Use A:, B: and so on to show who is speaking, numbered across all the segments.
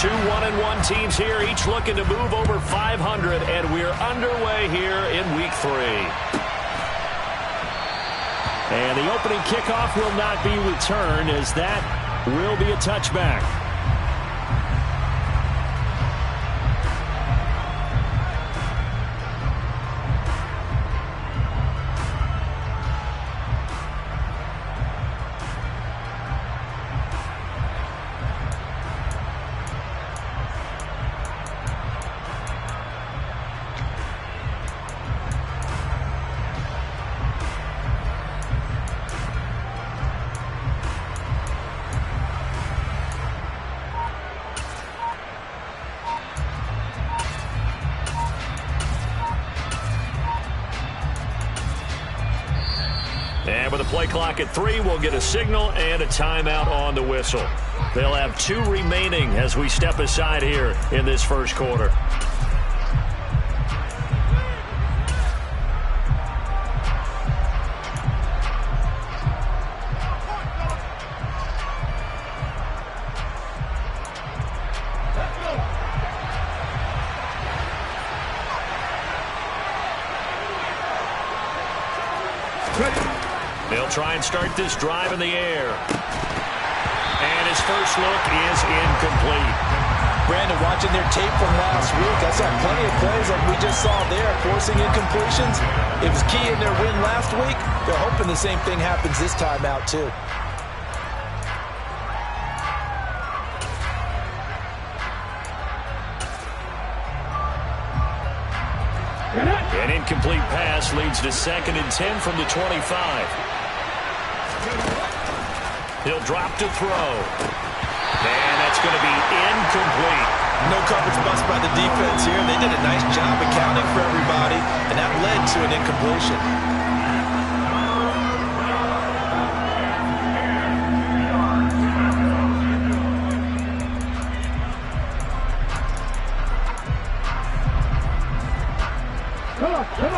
A: Two 1-1 teams here, each looking to move over 500, and we're underway here in Week 3. And the opening kickoff will not be returned, as that will be a touchback. And with a play clock at 3, we'll get a signal and a timeout on the whistle. They'll have 2 remaining as we step aside here in this first quarter. They'll try and start this drive in the air. And his first look is incomplete.
B: Brandon, watching their tape from last week, I saw plenty of plays like we just saw there, forcing incompletions. It was key in their win last week. They're hoping the same thing happens this time out, too.
A: An incomplete pass leads to 2nd and 10 from the 25. He'll drop to throw. And that's going to be incomplete.
B: No coverage bust by the defense here. They did a nice job accounting for everybody, and that led to an incompletion.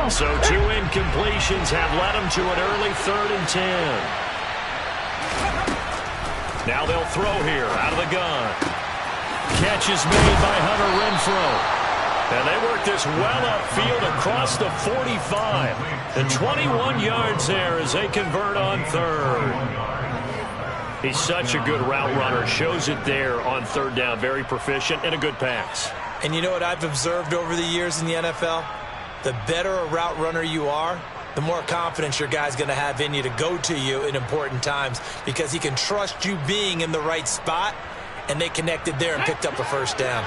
A: So 2 incompletions have led them to an early 3rd and 10. Now they'll throw here out of the gun. Catch is made by Hunter Renfrow. And they work this well upfield across the 45. The 21 yards there as they convert on 3rd. He's such a good route runner. Shows it there on 3rd down. Very proficient and a good pass.
B: And you know what I've observed over the years in the NFL? The better a route runner you are, the more confidence your guy's going to have in you to go to you in important times, because he can trust you being in the right spot, and they connected there and picked up a first down.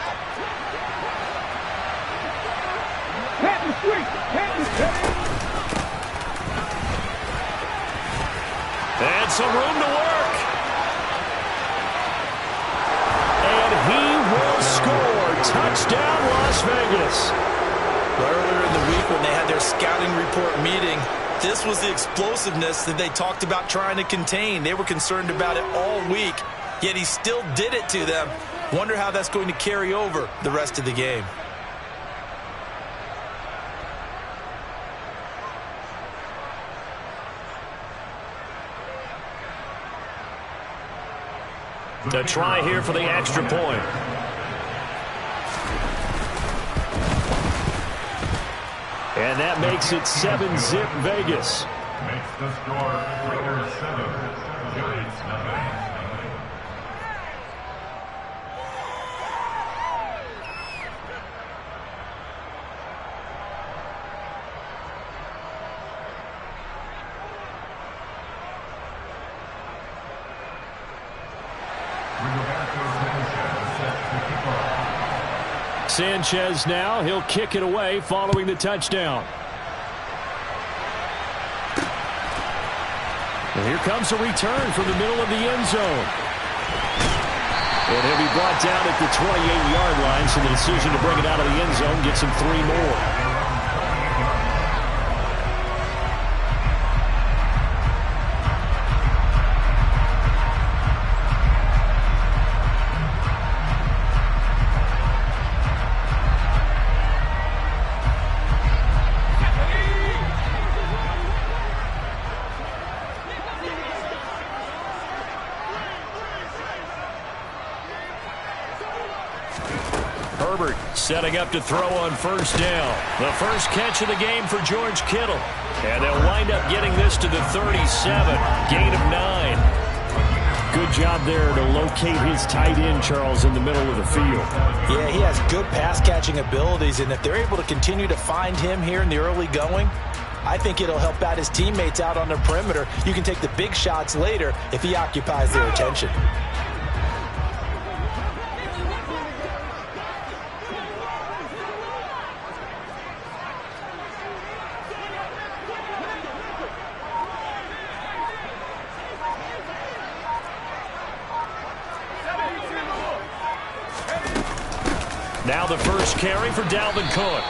A: And some room to work. And he will score. Touchdown, Las Vegas.
B: Earlier in the week when they had their scouting report meeting, this was the explosiveness that they talked about trying to contain. They were concerned about it all week, yet he still did it to them. Wonder how that's going to carry over the rest of the game.
A: The try here for the extra point. And that makes it 7-zip Vegas.
C: Makes the score Raiders 7, Giants 9.
A: Sanchez now, he'll kick it away following the touchdown. And here comes a return from the middle of the end zone. And he'll be brought down at the 28-yard line, so the decision to bring it out of the end zone gets him 3 more. Herbert setting up to throw on first down. The first catch of the game for George Kittle. And they'll wind up getting this to the 37. Gain of 9.
D: Good job there to locate his tight end, Charles, in the middle of the field.
B: Yeah, he has good pass-catching abilities, and if they're able to continue to find him here in the early going, I think it'll help out his teammates out on the perimeter. You can take the big shots later if he occupies their attention.
A: Now the first carry for Dalvin Cook.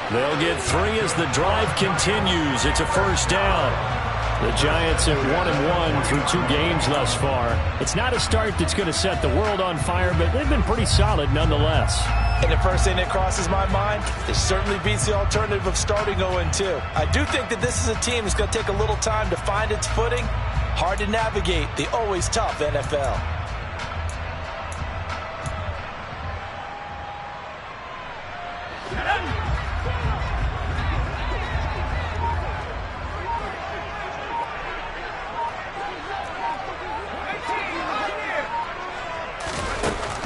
A: They'll get 3 as the drive continues. It's a first down.
D: The Giants at 1-1 through 2 games thus far. It's not a start that's going to set the world on fire, but they've been pretty solid nonetheless.
B: And the first thing that crosses my mind, it certainly beats the alternative of starting 0-2. I do think that this is a team that's going to take a little time to find its footing. Hard to navigate the always tough NFL.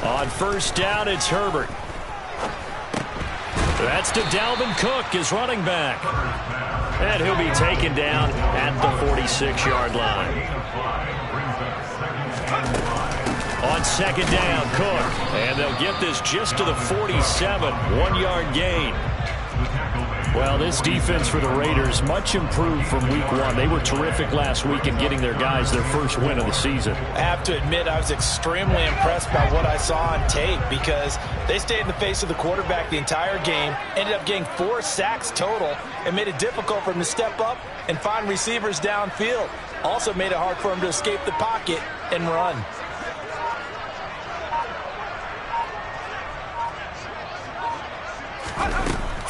A: On first down, it's Herbert. That's to Dalvin Cook, his running back. And he'll be taken down at the 46-yard line. On second down, Cook. And they'll get this just to the 47, 1-yard gain.
D: Well, this defense for the Raiders, much improved from week 1. They were terrific last week in getting their guys their first win of the season.
B: I have to admit, I was extremely impressed by what I saw on tape because they stayed in the face of the quarterback the entire game, ended up getting 4 sacks total, and made it difficult for him to step up and find receivers downfield. Also made it hard for him to escape the pocket and run.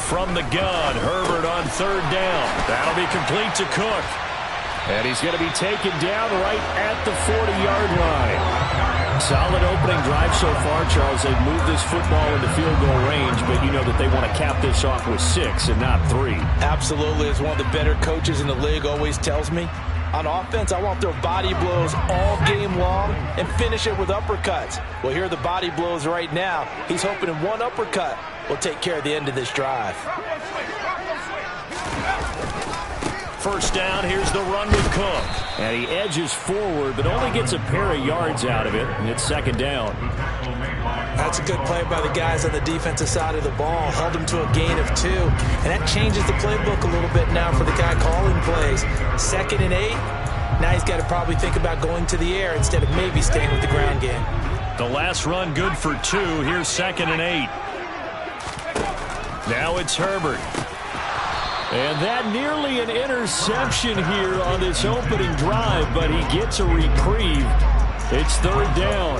A: From the gun, Herbert on third down. That'll be complete to Cook.
D: And he's going to be taken down right at the 40-yard line. Solid opening drive so far, Charles. They've moved this football into field goal range, but you know that they want to cap this off with 6 and not 3.
B: Absolutely. As one of the better coaches in the league always tells me, on offense, I want to throw body blows all game long and finish it with uppercuts. Well, here are the body blows right now. He's hoping in one uppercut will take care of the end of this drive.
A: First down, here's the run with Cook.
D: And he edges forward, but only gets a pair of yards out of it, and it's second down.
B: That's a good play by the guys on the defensive side of the ball. Held them to a gain of 2. And that changes the playbook a little bit now for the guy calling plays. 2nd and 8. Now he's got to probably think about going to the air instead of maybe staying with the ground game.
A: The last run good for 2. Here's 2nd and 8. Now it's Herbert.
D: And that nearly an interception here on this opening drive, but he gets a reprieve. It's third down.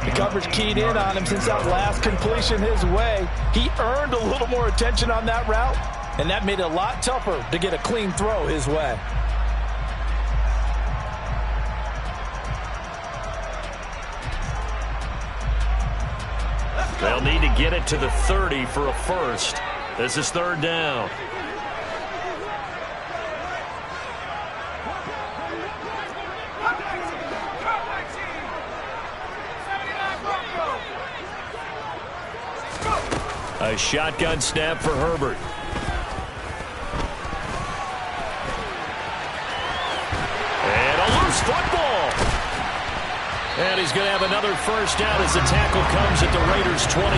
B: The coverage keyed in on him since that last completion his way. He earned a little more attention on that route, and that made it a lot tougher to get a clean throw his way.
A: They'll need to get it to the 30 for a first. This is third down. A shotgun snap for Herbert. And a loose football. And he's going to have another first down as the tackle comes at the Raiders' 23.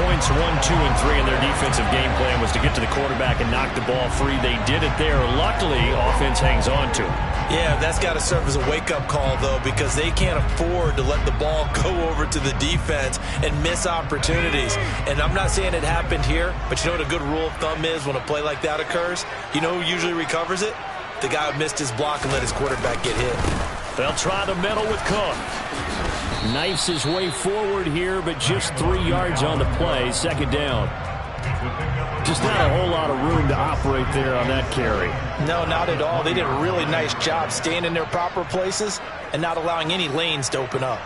A: Points 1, 2, and 3 in their defensive game plan was to get to the quarterback and knock the ball free. They did it there. Luckily, offense hangs on to it.
B: Yeah, that's got to serve as a wake-up call, though, because they can't afford to let the ball go over to the defense and miss opportunities. And I'm not saying it happened here, but you know what a good rule of thumb is when a play like that occurs? You know who usually recovers it? The guy who missed his block and let his quarterback get hit.
A: They'll try the middle with Cook.
D: Knifes his way forward here, but just 3 yards on the play. Second down. Just not a whole lot of room to operate there on that carry.
B: No, not at all. They did a really nice job staying in their proper places and not allowing any lanes to open up.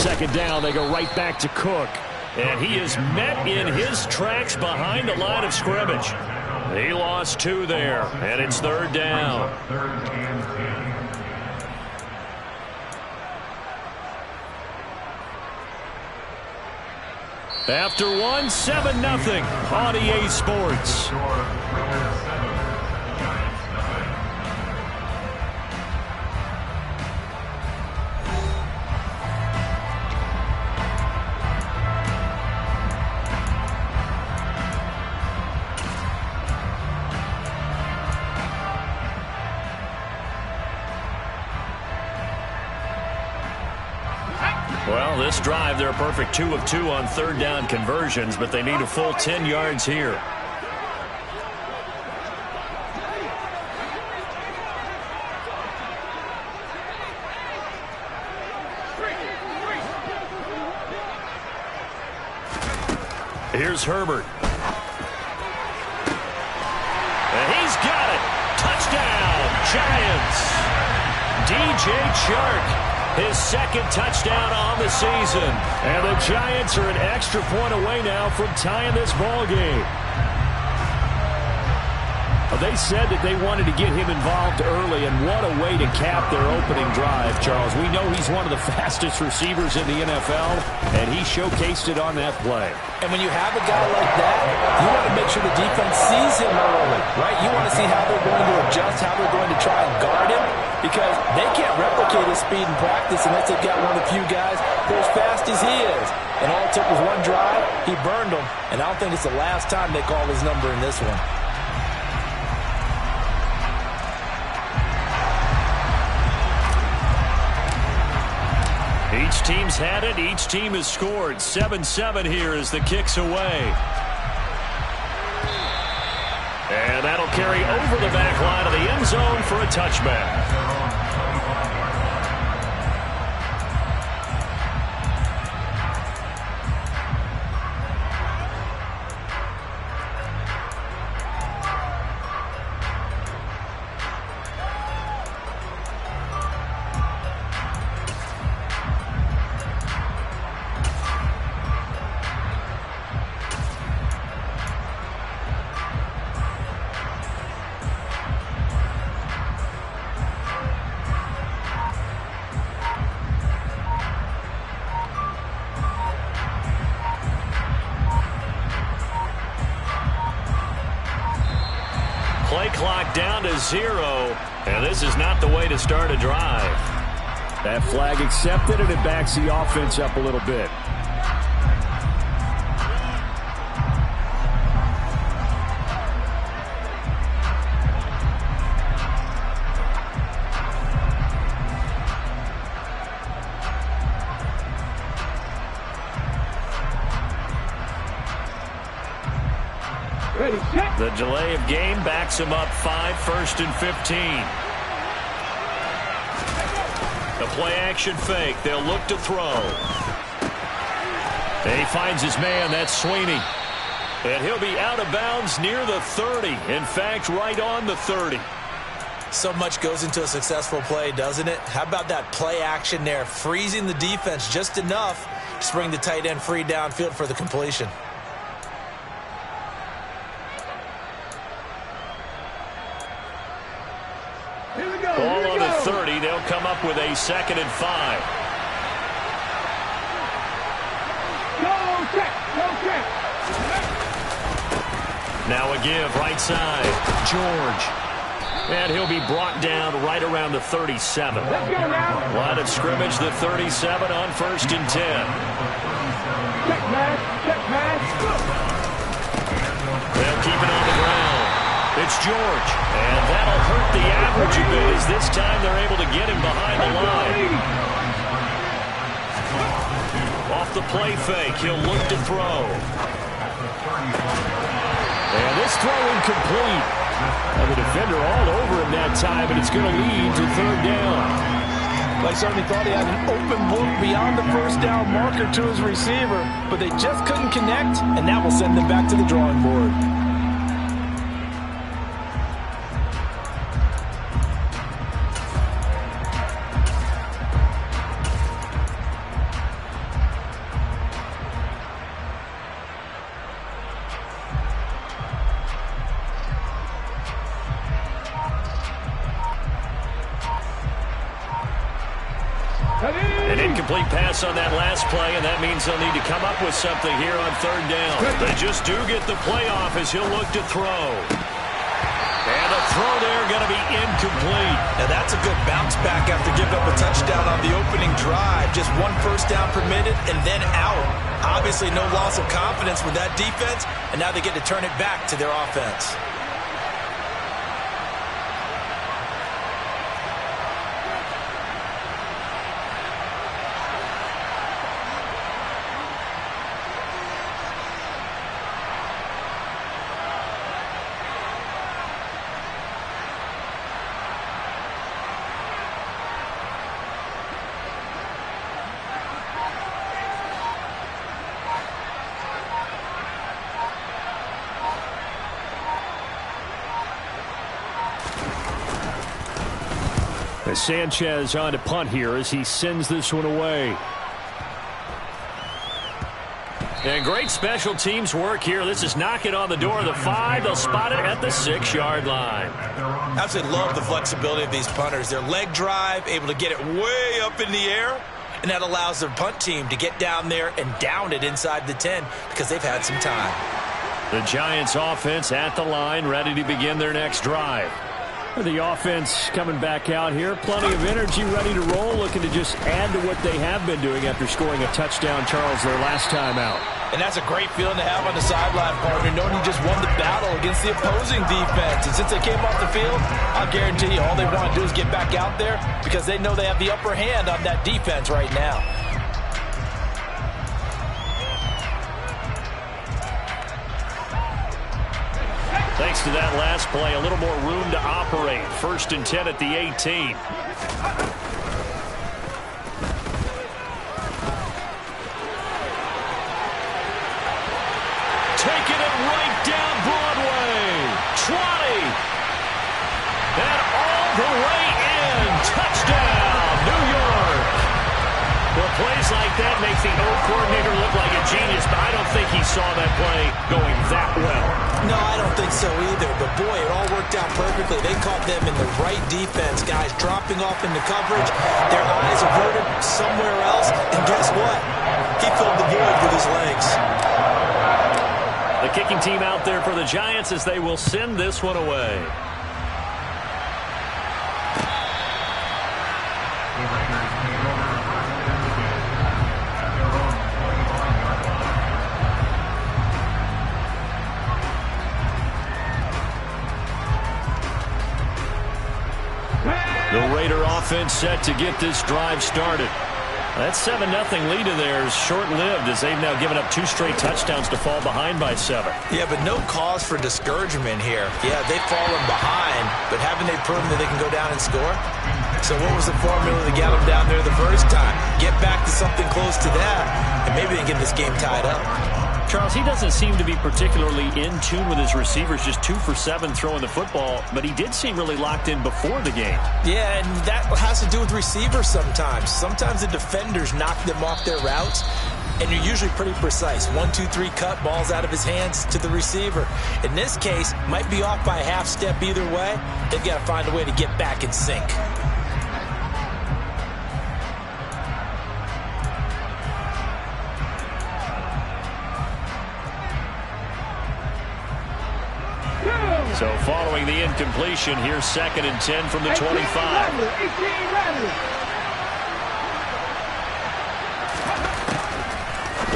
D: second down, they go right back to Cook.
A: And he is met in his tracks behind the line of scrimmage. He lost 2 there, and it's third down. After 1, 7-0 on EA Sports. Well, this drive, they're a perfect 2 of 2 on third down conversions, but they need a full 10 yards here. Here's Herbert. And he's got it. Touchdown, Giants. DJ Chark. His second touchdown on the season. And the Giants are an extra point away now from tying this ball game. They said that they wanted to get him involved early, and what a way to cap their opening drive, Charles. We know he's one of the fastest receivers in the NFL, and he showcased it on that play.
B: And when you have a guy like that, you want to make sure the defense sees him early, right? You want to see how they're going to adjust, how they're going to try and guard him, because they can't replicate his speed in practice unless they've got one of the few guys who are as fast as he is. And all it took was one drive, he burned them, and I don't think it's the last time they call his number in this one.
A: Each team's had it. Each team has scored. 7-7 here as the kick's away. And that'll carry over the back line of the end zone for a touchback. Play clock down to 0, and this is not the way to start a drive.
D: That flag accepted, and it backs the offense up a little bit.
A: The delay of game backs him up 5, 1st and 15. The play action fake. They'll look to throw. And he finds his man. That's Sweeney. And he'll be out of bounds near the 30. In fact, right on the 30.
B: So much goes into a successful play, doesn't it? How about that play action there, freezing the defense just enough to bring the tight end free downfield for the completion.
A: Ball on the 30. They'll come up with a 2nd and 5. Now a give right side. George. And he'll be brought down right around the 37. Line of scrimmage, the 37 on 1st and 10. They'll keep it on the ground. It's George, and that'll hurt the average a bit as this time they're able to get him behind the line. Off the play fake, he'll look to throw.
D: And this throw incomplete. And the defender all over him that time, and it's going to lead to 3rd down.
B: I certainly thought he had an open look beyond the 1st down marker to his receiver, but they just couldn't connect, and that will send them back to the drawing board.
A: incomplete pass on that last play, and that means they'll need to come up with something here on third down. They just do get the playoff as he'll look to throw. And the throw there going to be incomplete.
B: Now that's a good bounce back after giving up a touchdown on the opening drive. Just 1 first down permitted and then out. Obviously no loss of confidence with that defense, and now they get to turn it back to their offense.
D: Sanchez on to punt here as he sends this one away.
A: And great special teams work here. This is knocking on the door of the 5. They'll spot it at the 6-yard line.
B: Absolutely love the flexibility of these punters. Their leg drive, able to get it way up in the air, and that allows their punt team to get down there and down it inside the 10 because they've had some time.
A: The Giants offense at the line, ready to begin their next drive.
D: The offense coming back out here. Plenty of energy, ready to roll, looking to just add to what they have been doing after scoring a touchdown, Charles, their last time out.
B: And that's a great feeling to have on the sideline, partner, knowing you just won the battle against the opposing defense. And since they came off the field, I'll guarantee you all they want to do is get back out there because they know they have the upper hand on that defense right now.
A: Thanks to that last play, a little more room to operate. 1st and 10 at the 18. Taking it right down Broadway. 20. And all the way in. Touchdown, New York. Well, plays like that make the O coordinator look like a genius, but I don't think he saw that play going that well.
B: No, I don't think so either. But, boy, it all worked out perfectly. They caught them in the right defense. Guys dropping off into coverage. Their eyes averted somewhere else. And guess what? He filled the void with his legs.
A: The kicking team out there for the Giants as they will send this one away. The Raider offense set to get this drive started. That 7-0 lead of theirs short-lived as they've now given up 2 straight touchdowns to fall behind by 7.
B: Yeah, but no cause for discouragement here. Yeah, they've fallen behind, but haven't they proven that they can go down and score? So what was the formula to get them down there the first time? Get back to something close to that, and maybe they can get this game tied up.
A: Charles, he doesn't seem to be particularly in tune with his receivers, just 2 for 7 throwing the football, but he did seem really locked in before the game.
B: Yeah, and that has to do with receivers sometimes. Sometimes the defenders knock them off their routes, and you're usually pretty precise. 1, 2, 3 cut, balls out of his hands to the receiver. In this case, might be off by a half step either way. They've got to find a way to get back in sync.
A: So following the incompletion, here's 2nd and 10 from the 25.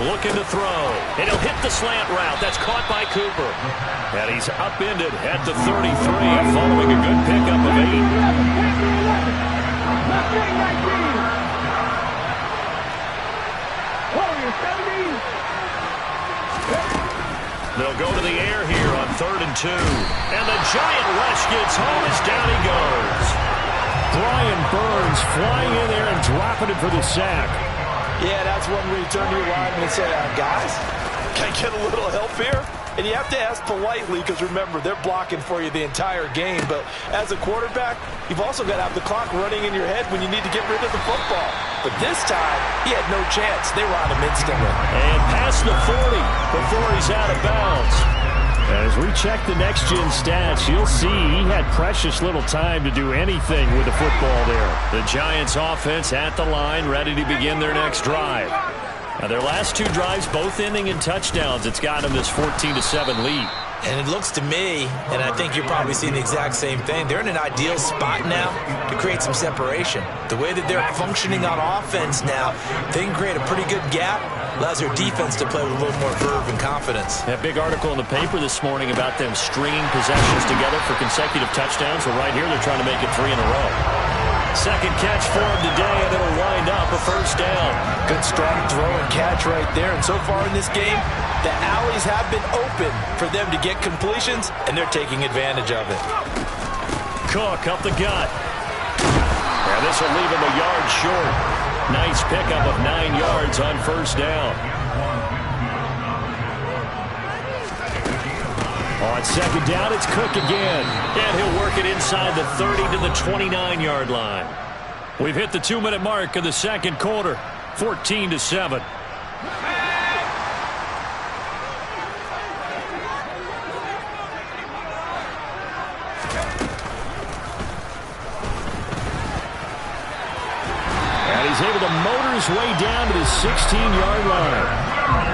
A: Looking to throw, and he'll hit the slant route. That's caught by Cooper. And he's upended at the 33, following a good pickup of 8. They'll go to the air here on 3rd and 2. And the giant rush gets home as down he goes.
D: Brian Burns flying in there and dropping it for the sack.
B: Yeah, that's one where you turn to your lineman and say, guys, can I get a little help here? And you have to ask politely because, remember, they're blocking for you the entire game. But as a quarterback, you've also got to have the clock running in your head when you need to get rid of the football. But this time, he had no chance. They were on him instantly.
A: And past the 40 before he's out of bounds.
D: As we check the next-gen stats, you'll see he had precious little time to do anything with the football there.
A: The Giants offense at the line, ready to begin their next drive. Now, their last two drives, both ending in touchdowns. It's got them this 14-7 lead.
B: And it looks to me, and I think you're probably seeing the exact same thing, they're in an ideal spot now to create some separation. The way that they're functioning on offense now, they can create a pretty good gap, allows their defense to play with a little more verve and confidence.
A: That big article in the paper this morning about them stringing possessions together for consecutive touchdowns. Well, right here they're trying to make it 3 in a row. Second catch for him today, and it'll wind up a first down.
B: Good strong throw and catch right there. And so far in this game, the alleys have been open for them to get completions, and they're taking advantage of it.
A: Cook up the gut. And this will leave him a yard short. Nice pickup of 9 yards on first down. On second down, it's Cook again. And he'll work it inside the 30 to the 29-yard line. We've hit the 2-minute mark in the second quarter. 14-7. And he's able to motor his way down to the 16-yard line.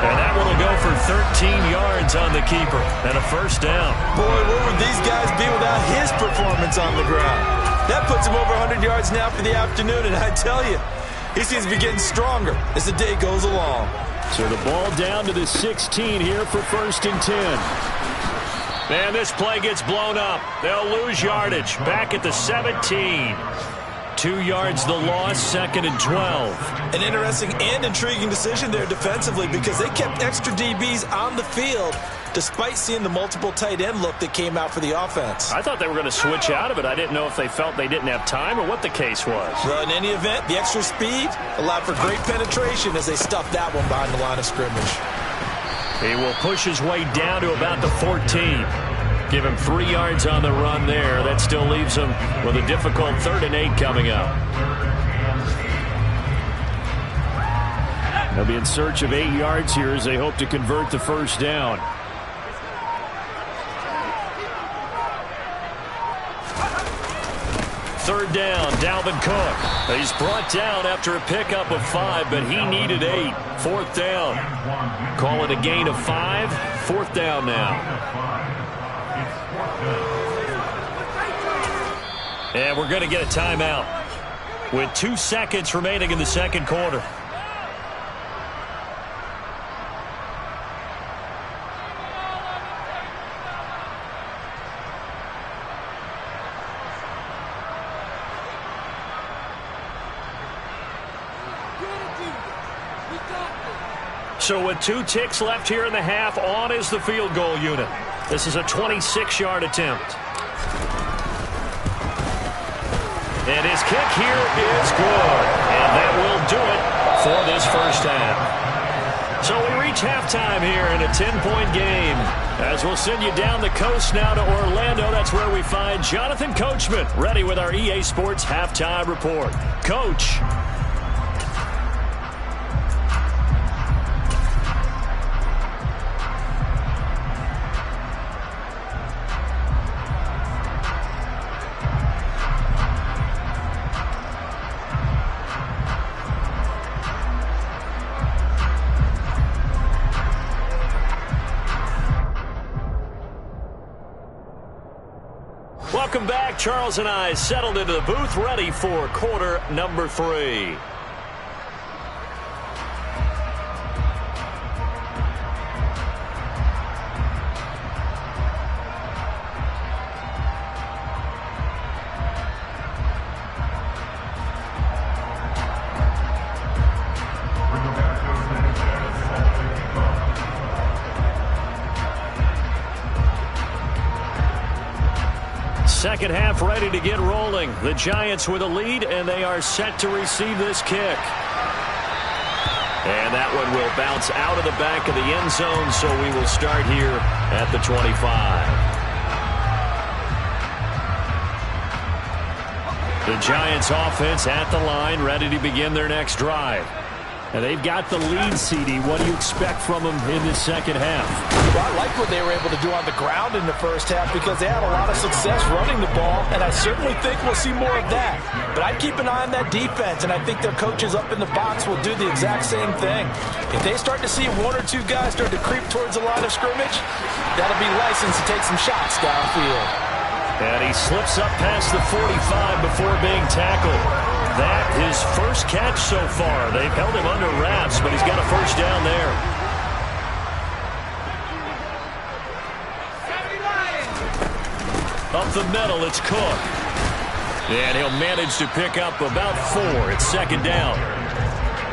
A: And that one will go for 13 yards on the keeper and a first down.
B: Boy, where would these guys be without his performance on the ground? That puts him over 100 yards now for the afternoon, and I tell you, he seems to be getting stronger as the day goes along.
D: So the ball down to the 16 here for 1st and 10.
A: Man, this play gets blown up. They'll lose yardage. Back at the 17. 2 yards the loss, 2nd and 12.
B: An interesting and intriguing decision there defensively because they kept extra DBs on the field despite seeing the multiple tight end look that came out for the offense.
A: I thought they were going to switch out of it. I didn't know if they felt they didn't have time or what the case was.
B: Well, in any event, the extra speed allowed for great penetration as they stuffed that one behind the line of scrimmage.
A: He will push his way down to about the 14. Give him 3 yards on the run there. That still leaves him with a difficult 3rd and 8 coming up.
D: They'll be in search of 8 yards here as they hope to convert the first down.
A: Third down, Dalvin Cook. He's brought down after a pickup of 5, but he needed 8. 4th down. Call it a gain of 5. 4th down now. And we're going to get a timeout with 2 seconds remaining in the second quarter. So with 2 ticks left here in the half, on is the field goal unit. This is a 26-yard attempt. And his kick here is good. And that will do it for this first half. So we reach halftime here in a 10-point game. As we'll send you down the coast now to Orlando, that's where we find Jonathan Coachman, ready with our EA Sports Halftime Report. Coach. Welcome back. Charles and I settled into the booth, ready for quarter number 3. Second half ready to get rolling. The Giants with a lead, and they are set to receive this kick. And that one will bounce out of the back of the end zone, so we will start here at the 25. The Giants offense at the line, ready to begin their next drive.
D: And they've got the lead, CD. What do you expect from them in the second half?
B: Well, I like what they were able to do on the ground in the first half because they had a lot of success running the ball, and I certainly think we'll see more of that. But I'd keep an eye on that defense, and I think their coaches up in the box will do the exact same thing. If they start to see one or two guys start to creep towards the line of scrimmage, that'll be license to take some shots downfield.
A: And he slips up past the 45 before being tackled. That his first catch so far. They've held him under wraps, but he's got a first down there. Up the middle, it's Cook. And he'll manage to pick up about 4. It's second down.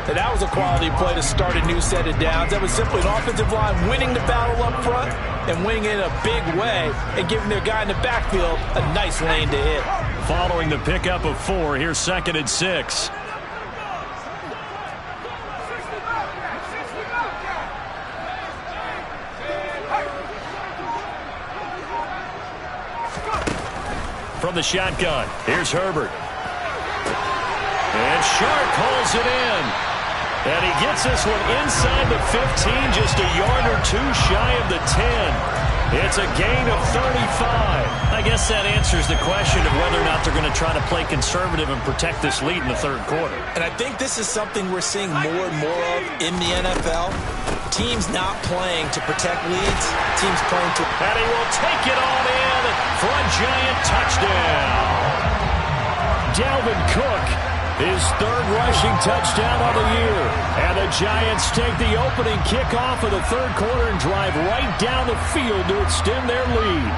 B: And that was a quality play to start a new set of downs. That was simply an offensive line winning the battle up front and winning it in a big way and giving their guy in the backfield a nice lane to hit.
A: Following the pickup of 4, here's second and 6. From the shotgun, here's Herbert. And Sharp calls it in. And he gets this one inside the 15, just a yard or two shy of the 10. It's a gain of 35. I guess that answers the question of whether or not they're going to try to play conservative and protect this lead in the third quarter.
B: And I think this is something we're seeing more and more of in the NFL. Teams not playing to protect leads. Teams playing to...
A: And he will take it on in for a giant touchdown.
D: Dalvin Cook, his third rushing touchdown of the year. And the Giants take the opening kickoff of the third quarter and drive right down the field to extend their lead.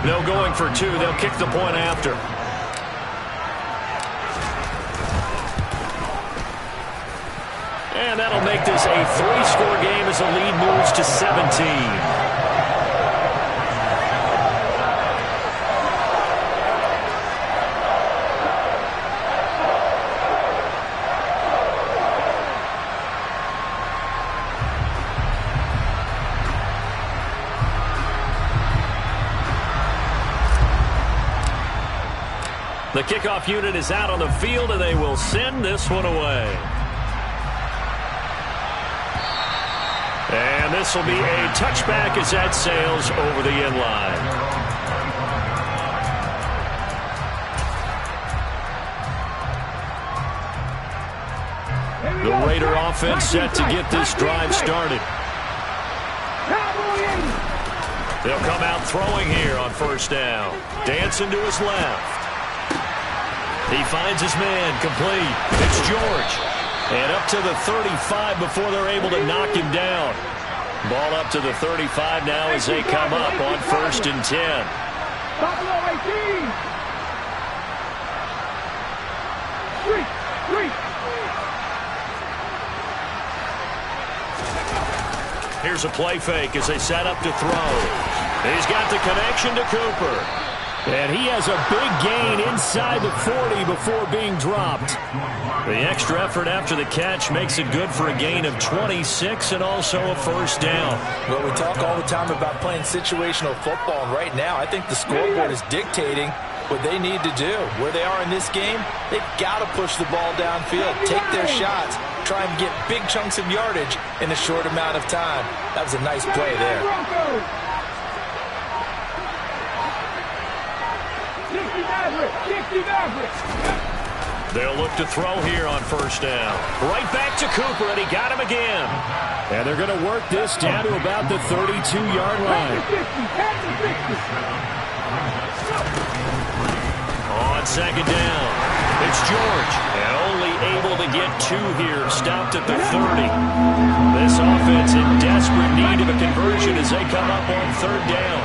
A: No going for 2. They'll kick the point after. And that'll make this a 3-score game as the lead moves to 17. The kickoff unit is out on the field, and they will send this one away. And this will be a touchback as that sails over the end line. The Raider offense set to get this drive started. They'll come out throwing here on first down. Dancing to his left. He finds his man complete. It's George. And up to the 35 before they're able to knock him down. Ball up to the 35 now as they come up on first and 10. Here's a play fake as they set up to throw. He's got the connection to Cooper.
D: And he has a big gain inside the 40 before being dropped.
A: The extra effort after the catch makes it good for a gain of 26 and also a first down.
B: Well, we talk all the time about playing situational football, and right now I think the scoreboard is dictating what they need to do. Where they are in this game, they've got to push the ball downfield, take their shots, try and get big chunks of yardage in a short amount of time. That was a nice play there.
A: They'll look to throw here on first down. Right back to Cooper, and he got him again.
D: And they're going to work this down to about the 32-yard line.
A: On second down, it's George. And only able to get 2 here, stopped at the 30. This offense in desperate need of a conversion as they come up on third down.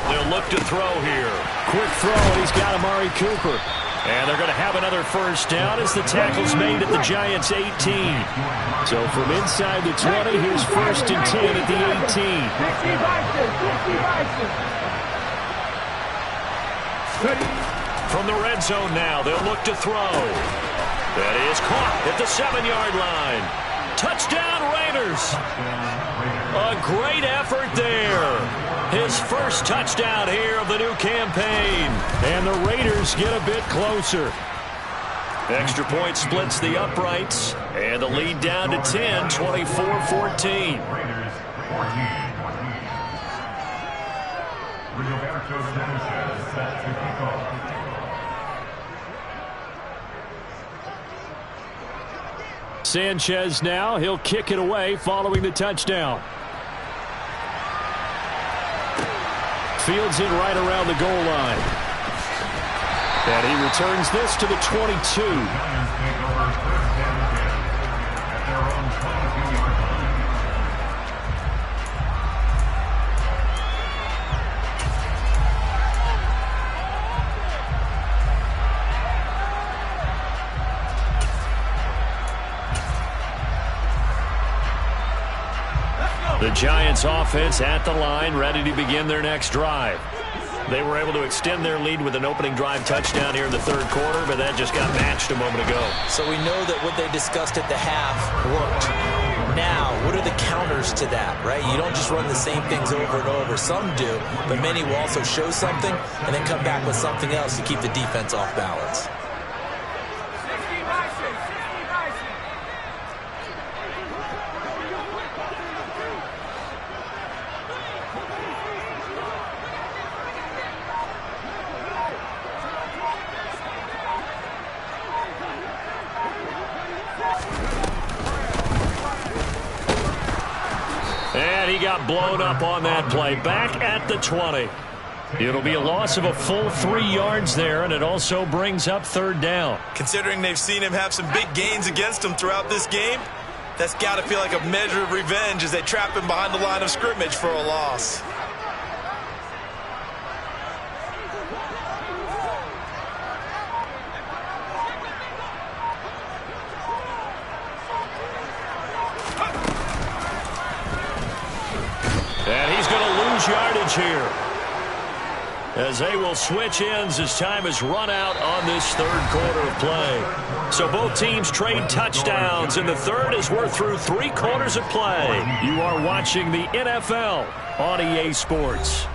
A: They'll look to throw here.
D: Quick throw, and he's got Amari Cooper.
A: And they're going to have another first down as the tackle's made at the Giants' 18.
D: So from inside the 20, here's first and 10 at the 18.
A: From the red zone now, they'll look to throw. That is caught at the 7-yard line. Touchdown, Raiders. A great effort there. His first touchdown here of the new campaign.
D: And the Raiders get a bit closer.
A: Extra point splits the uprights. And the lead down to 10, 24-14.
C: Rigoberto Sanchez set to kick off.
D: Sanchez now, he'll kick it away following the touchdown. Fields in right around the goal line. And he returns this to the 22.
C: Giants take over first down again at their own 22-yard line.
A: The Giants offense at the line, ready to begin their next drive. They were able to extend their lead with an opening drive touchdown here in the third quarter, but that just got matched a moment ago.
B: So we know that what they discussed at the half worked. Now, what are the counters to that, right? You don't just run the same things over and over. Some do, but many will also show something and then come back with something else to keep the defense off balance.
A: And he got blown up on that play. Back at the 20. It'll be a loss of a full 3 yards there, and it also brings up third down.
B: Considering they've seen him have some big gains against him throughout this game, that's got to feel like a measure of revenge as they trap him behind the line of scrimmage for a loss.
A: And he's going to lose yardage here, as they will switch ends as time is run out on this third quarter of play. So both teams trade touchdowns in the third as we're through 3 quarters of play.
D: You are watching the NFL on EA Sports.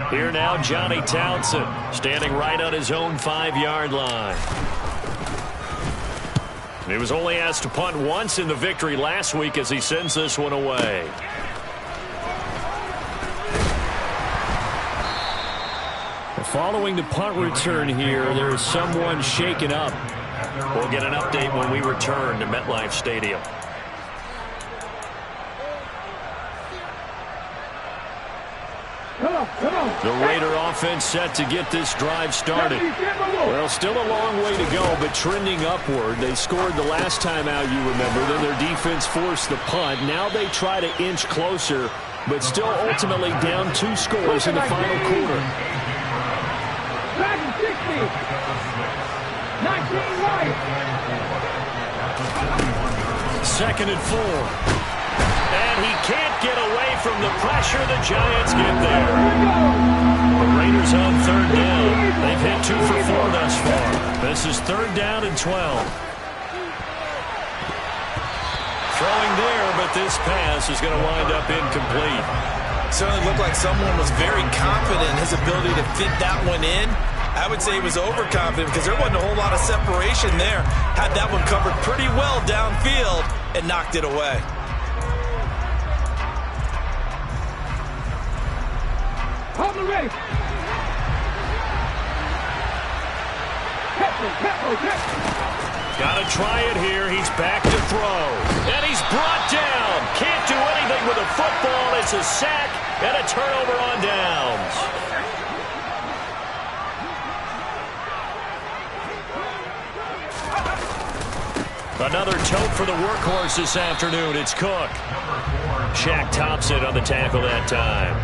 A: Here now, Johnny Townsend, standing right on his own 5-yard line. He was only asked to punt once in the victory last week as he sends this one away.
D: Following the punt return here, there is someone shaken up.
A: We'll get an update when we return to MetLife Stadium.
D: The Raider offense set to get this drive started. Well, still a long way to go, but trending upward. They scored the last time out, you remember. Then their defense forced the punt. Now they try to inch closer, but still ultimately down 2 scores in the final quarter.
A: 2nd and 4. And he can't get away from the pressure. The Giants get there. The Raiders on third down. They've hit 2 for 4 thus far. This is 3rd down and 12. Throwing there, but this pass is going to wind up incomplete.
B: Certainly looked like someone was very confident in his ability to fit that one in. I would say he was overconfident because there wasn't a whole lot of separation there. Had that one covered pretty well downfield and knocked it away.
A: Gotta try it here. He's back to throw. And he's brought down. Can't do anything with a football. It's a sack and a turnover on downs. Another tote for the workhorse this afternoon. It's Cook. Shaq Thompson on the tackle that time.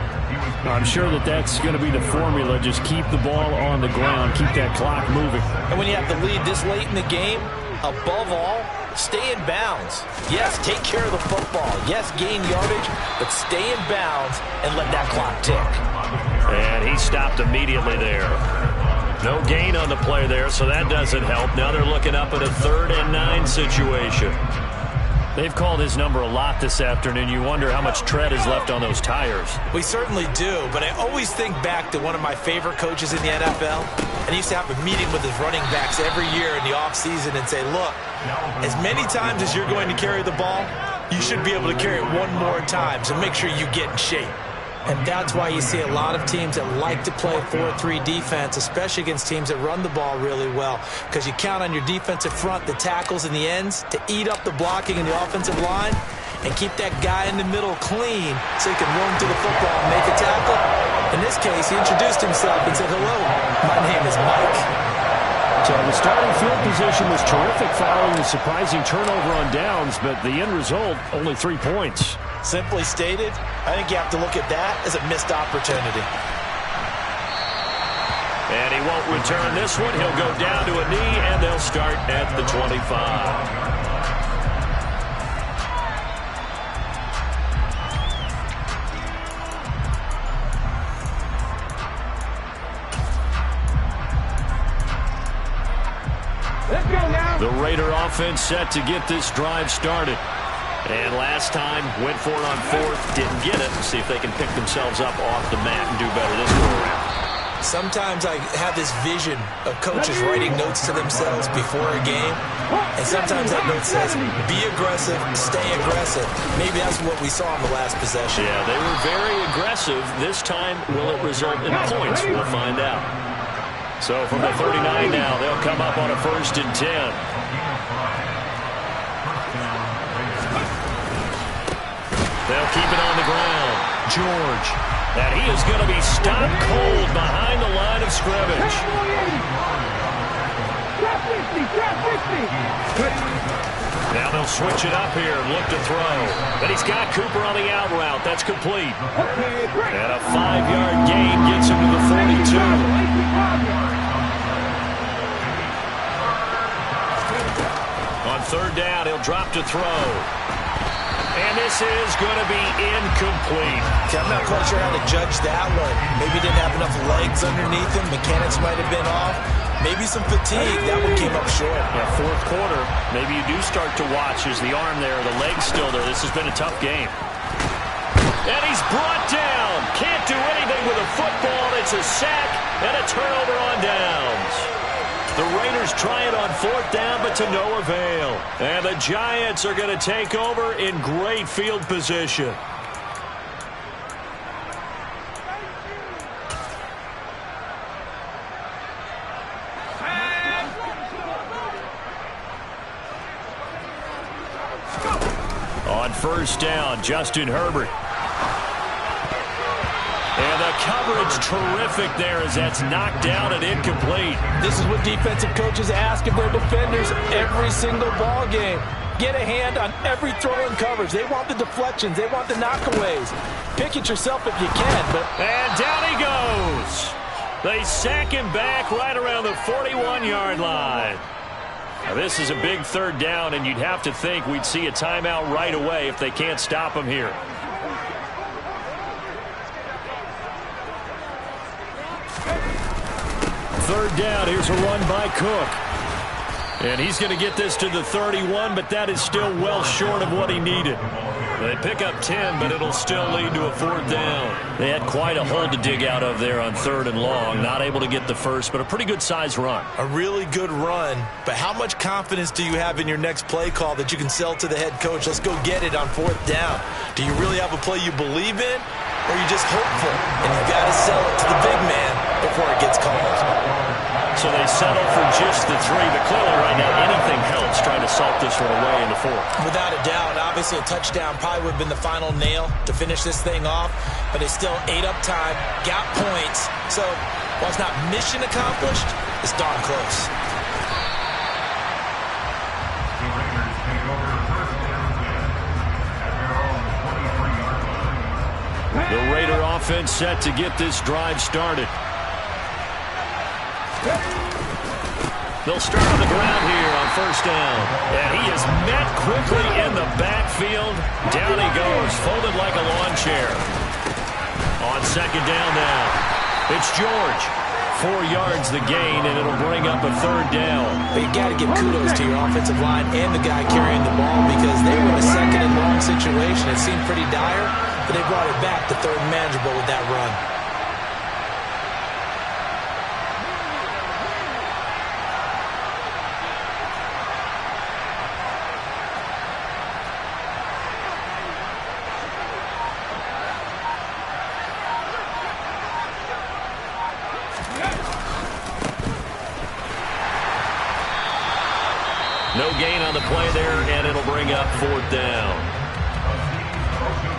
D: I'm sure that's going to be the formula. Just keep the ball on the ground. Keep that clock moving.
B: And when you have the lead this late in the game, above all, stay in bounds. Yes, take care of the football. Yes, gain yardage, but stay in bounds and let that clock tick.
A: And he stopped immediately there. No gain on the play there, so that doesn't help. Now they're looking up at a 3rd and 9 situation.
D: They've called his number a lot this afternoon. You wonder how much tread is left on those tires.
B: We certainly do, but I always think back to one of my favorite coaches in the NFL. And he used to have a meeting with his running backs every year in the offseason and say, look, as many times as you're going to carry the ball, you should be able to carry it one more time, so make sure you get in shape. And that's why you see a lot of teams that like to play 4-3 defense, especially against teams that run the ball really well, because you count on your defensive front, the tackles and the ends, to eat up the blocking in the offensive line and keep that guy in the middle clean so he can run to the football and make a tackle. In this case, he introduced himself and said, hello, my name is Mike.
D: So the starting field position was terrific following the surprising turnover on downs, but the end result, only 3 points.
B: Simply stated, I think you have to look at that as a missed opportunity.
A: And he won't return this one. He'll go down to a knee, and they'll start at the 25. The Raider offense set to get this drive started. And last time, went for it on 4th, didn't get it. See if they can pick themselves up off the mat and do better this go around.
B: Sometimes I have this vision of coaches writing notes to themselves before a game. And sometimes that note says, be aggressive, stay aggressive. Maybe that's what we saw in the last possession.
A: Yeah, they were very aggressive. This time, will it result in points? We'll find out. So from the 39 now, they'll come up on a 1st and 10. They'll keep it on the ground. George. And he is going to be stopped cold behind the line of scrimmage. Now they'll switch it up here and look to throw. But he's got Cooper on the out route. That's complete. And a 5-yard gain gets him to the 42. On 3rd down, he'll drop to throw. And this is going to be incomplete.
B: Okay, I'm not quite sure how to judge that one. Maybe he didn't have enough legs underneath him. Mechanics might have been off. Maybe some fatigue. That one came up short.
D: Yeah, 4th quarter, maybe you do start to watch. Is the arm there, the leg's still there. This has been a tough game.
A: And he's brought down. Can't do anything with a football. It's a sack and a turnover on downs. The Raiders try it on 4th down, but to no avail. And the Giants are going to take over in great field position. On 1st down, Justin Herbert. And the coverage terrific there as that's knocked down and incomplete.
B: This is what defensive coaches ask of their defenders every single ball game. Get a hand on every throw in coverage. They want the deflections. They want the knockaways. Pick it yourself if you can.
A: And down he goes. They sack him back right around the 41-yard line. Now this is a big 3rd down, and you'd have to think we'd see a timeout right away if they can't stop him here. Third down, here's a run by Cook. And he's going to get this to the 31, but that is still well short of what he needed. They pick up 10, but it'll still lead to a 4th down. They had quite a hole to dig out of there on 3rd and long. Not able to get the first, but a pretty good size run.
B: A really good run, but how much confidence do you have in your next play call that you can sell to the head coach? Let's go get it on 4th down. Do you really have a play you believe in, or are you just hopeful? And you've got to sell it to the big man before it gets called.
A: So they settle for just the 3, but clearly right now anything helps trying to salt this one away in the 4th.
B: Without a doubt, obviously a touchdown probably would have been the final nail to finish this thing off, but they still ate up time, got points. So while it's not mission accomplished, it's darn close.
C: The Raiders
A: offense set to get this drive started. They'll start on the ground here on first down. And he is met quickly in the backfield. Down he goes, folded like a lawn chair. On second down now, it's George. 4 yards the gain, and it'll bring up a third down.
B: But you got to give kudos to your offensive line and the guy carrying the ball because they were in a second and long situation. It seemed pretty dire, but they brought it back to third and manageable with that run.
A: No gain on the play there, and it'll bring up fourth down.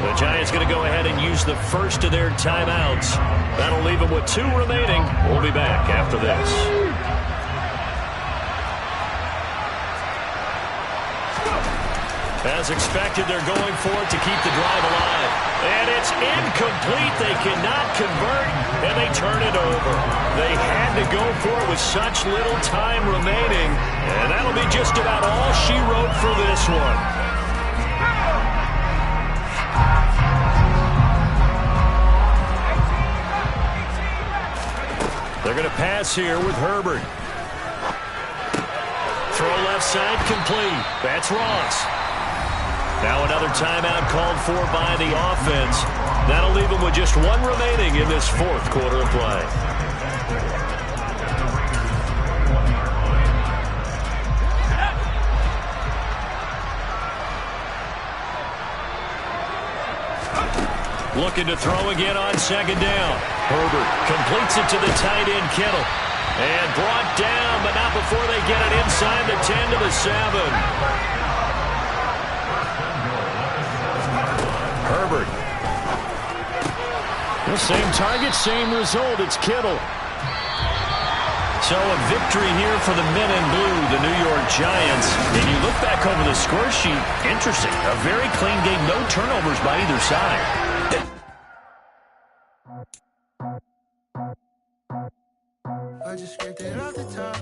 A: The Giants going to go ahead and use the first of their timeouts. That'll leave them with 2 remaining. We'll be back after this. As expected, they're going for it to keep the drive alive. And it's incomplete. They cannot convert, and they turn it over. They had to go for it with such little time remaining, and that'll be just about all she wrote for this one. They're going to pass here with Herbert. Throw left side complete. That's Ross. Now another timeout called for by the offense. That'll leave them with just 1 remaining in this fourth quarter of play. Looking to throw again on second down. Herbert completes it to the tight end, Kittle. And brought down, but not before they get it inside the 10 to the 7. Herbert.
D: The same target, same result. It's Kittle.
A: So a victory here for the men in blue, the New York Giants. And you look back over the score sheet, interesting. A very clean game, no turnovers by either side.
E: I just scraped it off the top,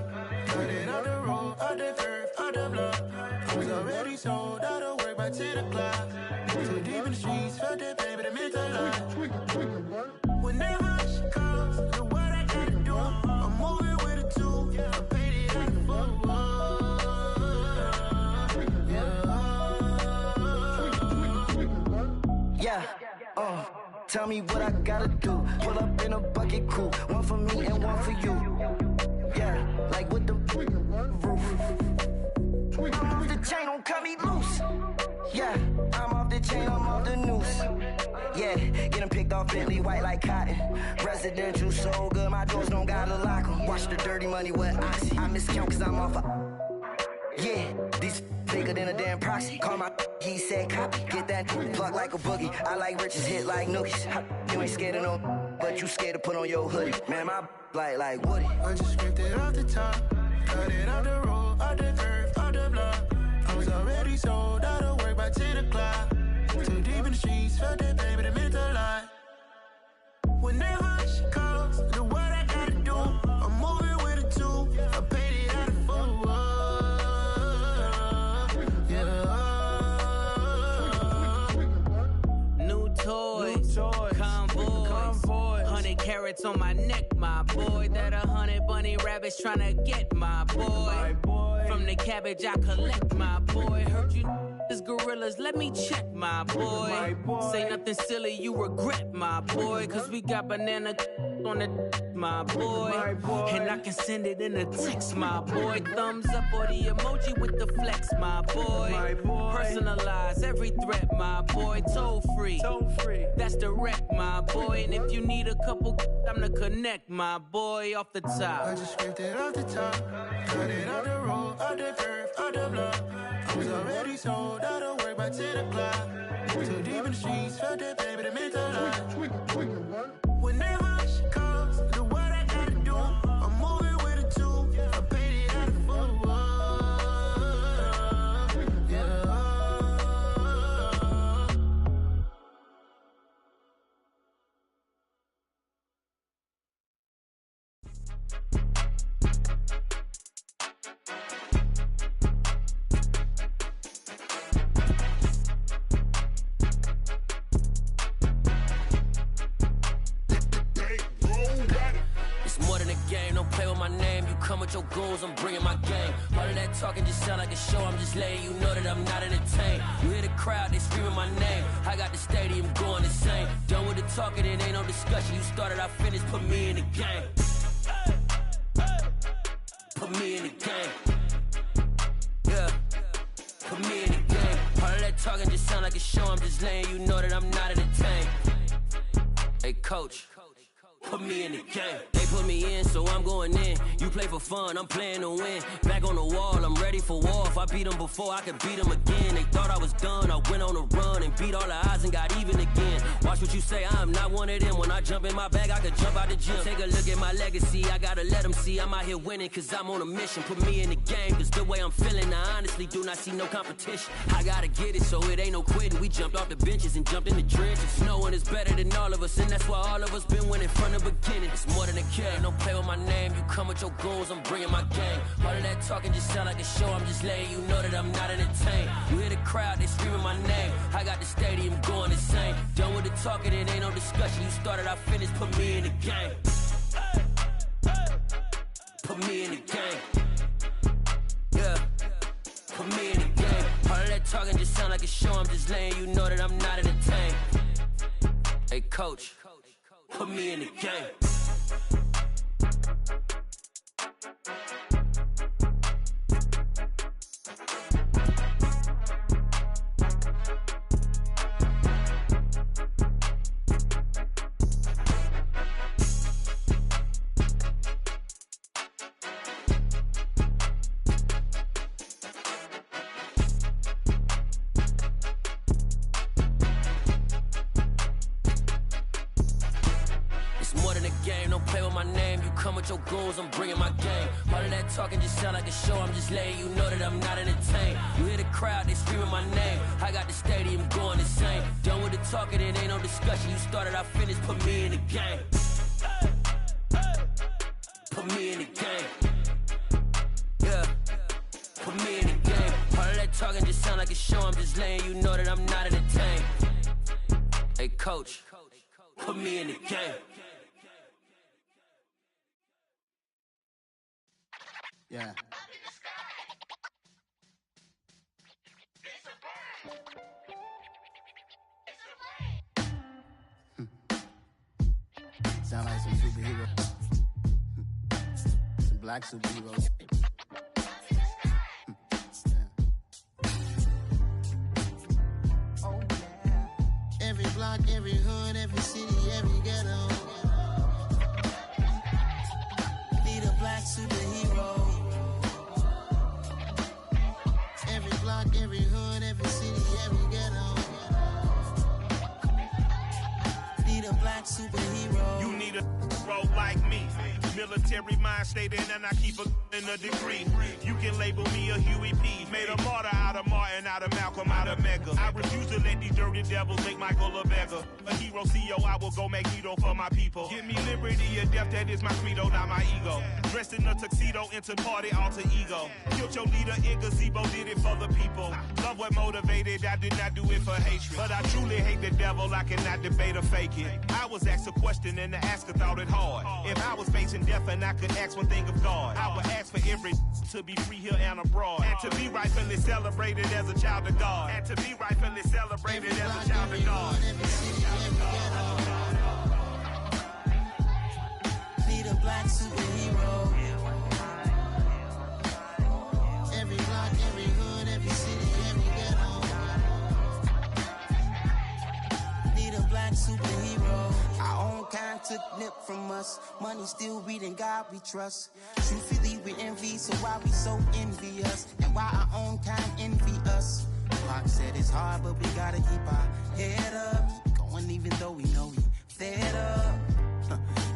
E: cut it out the road, out the curve, out the block. I was already sold out of work by 10 o'clock. Too deep in the streets, felt that baby, the mental lie. Whenever she calls, know what I gotta do. I'm moving with a 2, I paid it out the full. Yeah, tell me what I gotta do. Pull up in a bucket crew, 1 for me and 1 for you. Yeah, like with the roof. I'm off the chain, don't cut me loose. Yeah, I'm off the chain, I'm off the noose. Yeah, get them picked off Bentley, white like cotton. Residential so good, my doors don't gotta lock them. Watch the dirty money with Oxy. I miscount cause I'm off yeah, these bigger than a damn proxy. Call my he said copy. Get that plug like a boogie. I like riches hit like nookies. You ain't scared of no, but you scared to put on your hoodie. Man, my like Woody. I just scraped it off the top, cut it out the road, out the curve, out the block. I was already sold out of work by 10 o'clock. Too deep in the streets, felt that baby, the mental lie. Whenever she calls, know what I gotta do. I'm moving with a 2, I paid it out of full.
F: New toys, convoys, 100 carats on my neck, my boy. That 100 bunny rabbits tryna get my boy. From the cabbage I collect, my boy. Heard you is gorillas, let me check, my boy. Say nothing silly, you regret, my boy. Cause we got banana on the my boy. And I can send it in a text, my boy. Thumbs up or the emoji with the flex, my boy. Personalize every threat, my boy. Toll free, that's direct, my boy. And if you need a couple, I'm the connect, my boy. Off the top,
E: I just scraped it off the top, cut it out the road, out the curve, out the block. I was already sold out of work by 10 o'clock. Too deep in the streets, felt that baby, the mental lie. Whenever she calls, know what I gotta do. I'm moving with a 2, I paid it out of full. Yeah.
G: come with your goons, I'm bringing my gang. All of that talking just sound like a show, I'm just letting you know that I'm not entertained. You hear the crowd, they screaming my name. I got the stadium going insane. Done with the talking, it ain't no discussion. You started, I finished, put me in the game. Put me in the game. Yeah, put me in the game. All of that talking just sound like a show, I'm just letting you know that I'm not entertained. Hey, coach, put me in the game. They put me in, so I'm going in. You play for fun, I'm playing to win. Back on the wall, I'm ready for war. If I beat them before, I could beat them again. They thought I was done, I went on a run and beat all the odds and got even again. Watch what you say, I'm not one of them. When I jump in my bag, I could jump out the gym. Take a look at my legacy, I gotta let them see I'm out here winning, cause I'm on a mission. Put me in the game, cause the way I'm feeling, I honestly do not see no competition. I gotta get it, so it ain't no quitting. We jumped off the benches and jumped in the trenches. No one is better than all of us, and that's why all of us been winning from the beginning. It's more than a game, don't play with my name. You come with your goons, I'm bringing my gang. All of that talking just sound like a show, I'm just letting you know that I'm not entertained. You hear the crowd, they screaming my name. I got the stadium going insane. Done with the talking, it ain't no discussion. You started, I finished, put me in the game. Put me in the game. Yeah, put me in the game. All of that talking just sound like a show, I'm just letting you know that I'm not entertained. Hey, coach, put me in the game. Your goons, I'm bringing my game. All of that talking just sound like a show, I'm just letting you know that I'm not entertained. You hear the crowd, they screaming my name. I got the stadium going insane. Done with the talking, it ain't no discussion. You started, I finished, put me in the game. Put me in the game. Yeah, put me in the game. All of that talking just sound like a show, I'm just letting you know that I'm not entertained. Hey, coach, put me in the game.
H: Yeah. Sound like some superheroes. Some black superheroes. Oh yeah. Every block, every hood, every city, every ghetto. Need a black superhero. Every block, every hood, every city, every ghetto. Need a black superhero.
I: You need a hero like me. Military mind stated, and I keep a degree. You can label me a Huey P. Made a martyr out of Martin, out of Malcolm, out of Mega. I refuse to let these dirty devils make Michael a beggar. A hero CEO, I will go Magneto for my people. Give me liberty or death, that is my credo, not my ego. Dressed in a tuxedo, into party alter ego. Killed your leader in gazebo, did it for the people. Love what motivated, I did not do it for hatred. But I truly hate the devil, I cannot debate or fake it. I was asked a question and the asker thought it hard. If I was facing death and I could ask one thing of God, I would ask for every to be free here and abroad. And to be rightfully celebrated as a child of God. And to be rightfully celebrated as a child of God.
H: Need a black superhero. Every block, every hood, every city, every ghetto. Need a black superhero. Our own kind took nip from us. Money still reading God we trust. Truthfully we envy, so why we so envious? And why our own kind envy us? Pac said it's hard, but we gotta keep our head up. Going even though we know we fed up.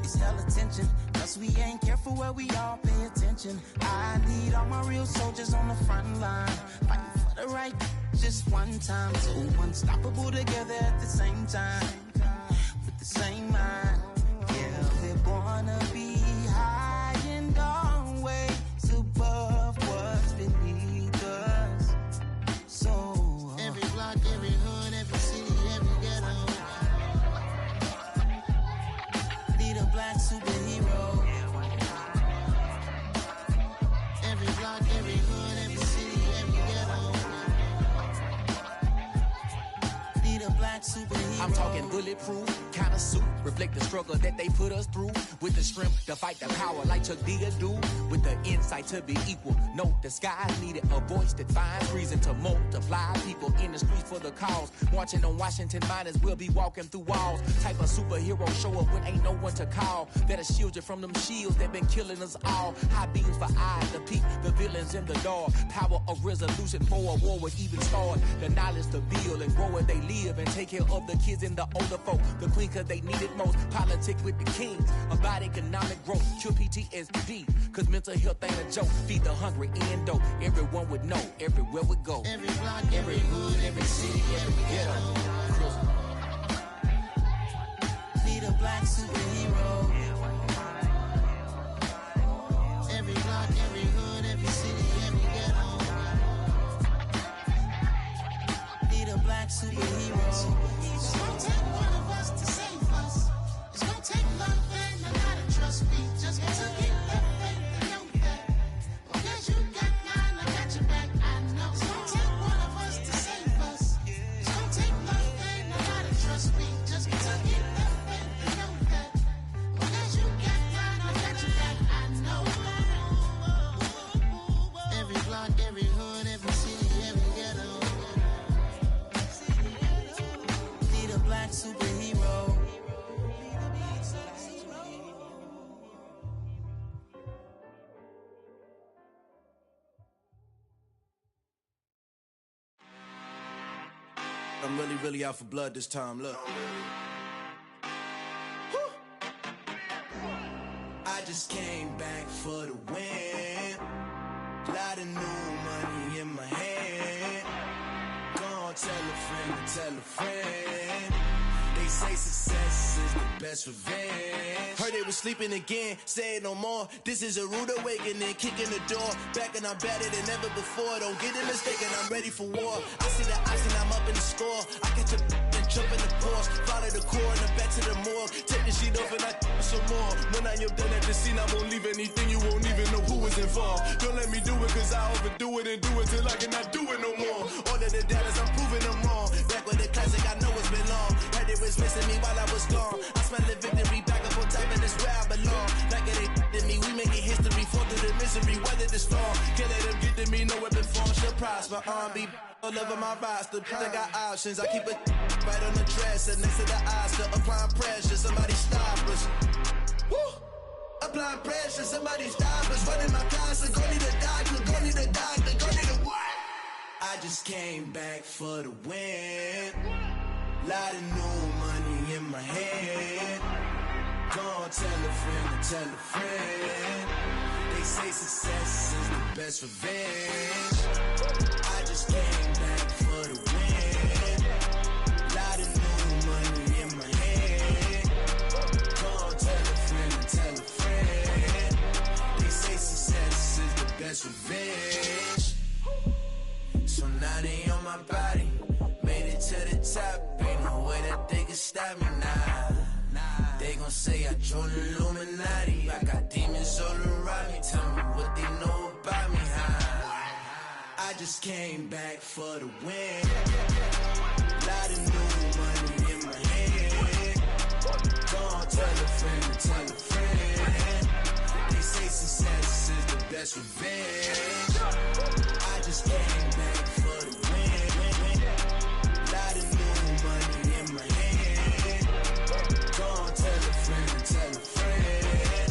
H: It's hella tension, cause we ain't careful where we all pay attention. I need all my real soldiers on the front line, fighting for the right just one time. So unstoppable together at the same time, with the same mind. Yeah, we're gonna be high and always above what's beneath us. So every block, every hood, every city, every ghetto. Need a black superhero. black superhero.
J: I'm talking bulletproof, kind of suit, reflect the struggle that they put us through. With the strength to fight the power like Chuck D do. With the insight to be equal, no disguise needed. A voice that finds reason to multiply. People in the streets for the cause. Marching on Washington miners, we'll be walking through walls. Type of superhero show up when ain't no one to call. That'll shield you from them shields that been killing us all. High beams for eyes to peek the villains in the dark. Power of resolution for a war would even start. The knowledge to build and grow where they live and take care of the kids and the older folk. The queen cause they need it most. Politics with the kings. About economic growth. Cure PTSD. Cause mental health ain't a joke. Feed the hungry and dope. Everyone would know. Everywhere we go.
H: Every block, every hood, every city, every ghetto. Need a black superhero. Every block, every hood, every city, every ghetto. Need a black superhero. It's gonna take one of us to save us. It's gonna take love and a lot of trust. We just got to get that faith and know that. Because you got mine, I got your back, I know. It's gonna take one of us to save us. It's gonna take love and a lot of trust. We just got to get that faith and know that. Because you got mine, I got your back, I know. Every block, every hood, every city, every ghetto. Need a black superhero.
K: I'm really out for blood this time, look. Woo. I just came back for the win. Lot of new money in my hand. Gonna tell a friend to tell a friend. They say success is the best revenge. Heard they was sleeping again, say it no more. This is a rude awakening, kicking the door. Back and I'm better than ever before. Don't get it mistaken, I'm ready for war. I see the ice and I'm up in the score. I catch a and jump in the course. Follow the core and the back to the morgue. Take the sheet off and I some more. When I am done at the scene, I won't leave anything. You won't even know who was involved. Don't let me do it cause I overdo it and do it till I cannot do it no more. All of the doubters, I'm proving them wrong. Back with the classic, I know it's been long. Heard it was missing me while I was gone. I smell the victory back up on top and it's where I belong. Like it ain't to me, we making history. Fall through the misery, weather the storm. Can't let them get to me, no weapon form shall prosper. R&B all over my roster. I got options, I keep it right on the dresser. Next to the Oscar, applying pressure. Somebody stop us. Woo! Applying pressure, somebody stop us. Running my closet, go need a doctor, go need a doctor, go need a what? I just came back for the win. Lot of new money in my hand. Gonna tell a friend to tell a friend. They say success is the best revenge. I just came back for the win. Lot of new money in my hand. Gonna tell a friend to tell a friend. They say success is the best revenge. So now they on my body. Made it to the top, ain't no way that they can stop me now. They gon' say I joined the Illuminati. I got demons all around me, tell me what they know about me, huh? I just came back for the win. Lot of new money in my hand. Gonna tell a friend to tell a friend. They say success is the best revenge. I just came back for the win. Lot of new money in my hand. Gonna tell a friend to tell a friend.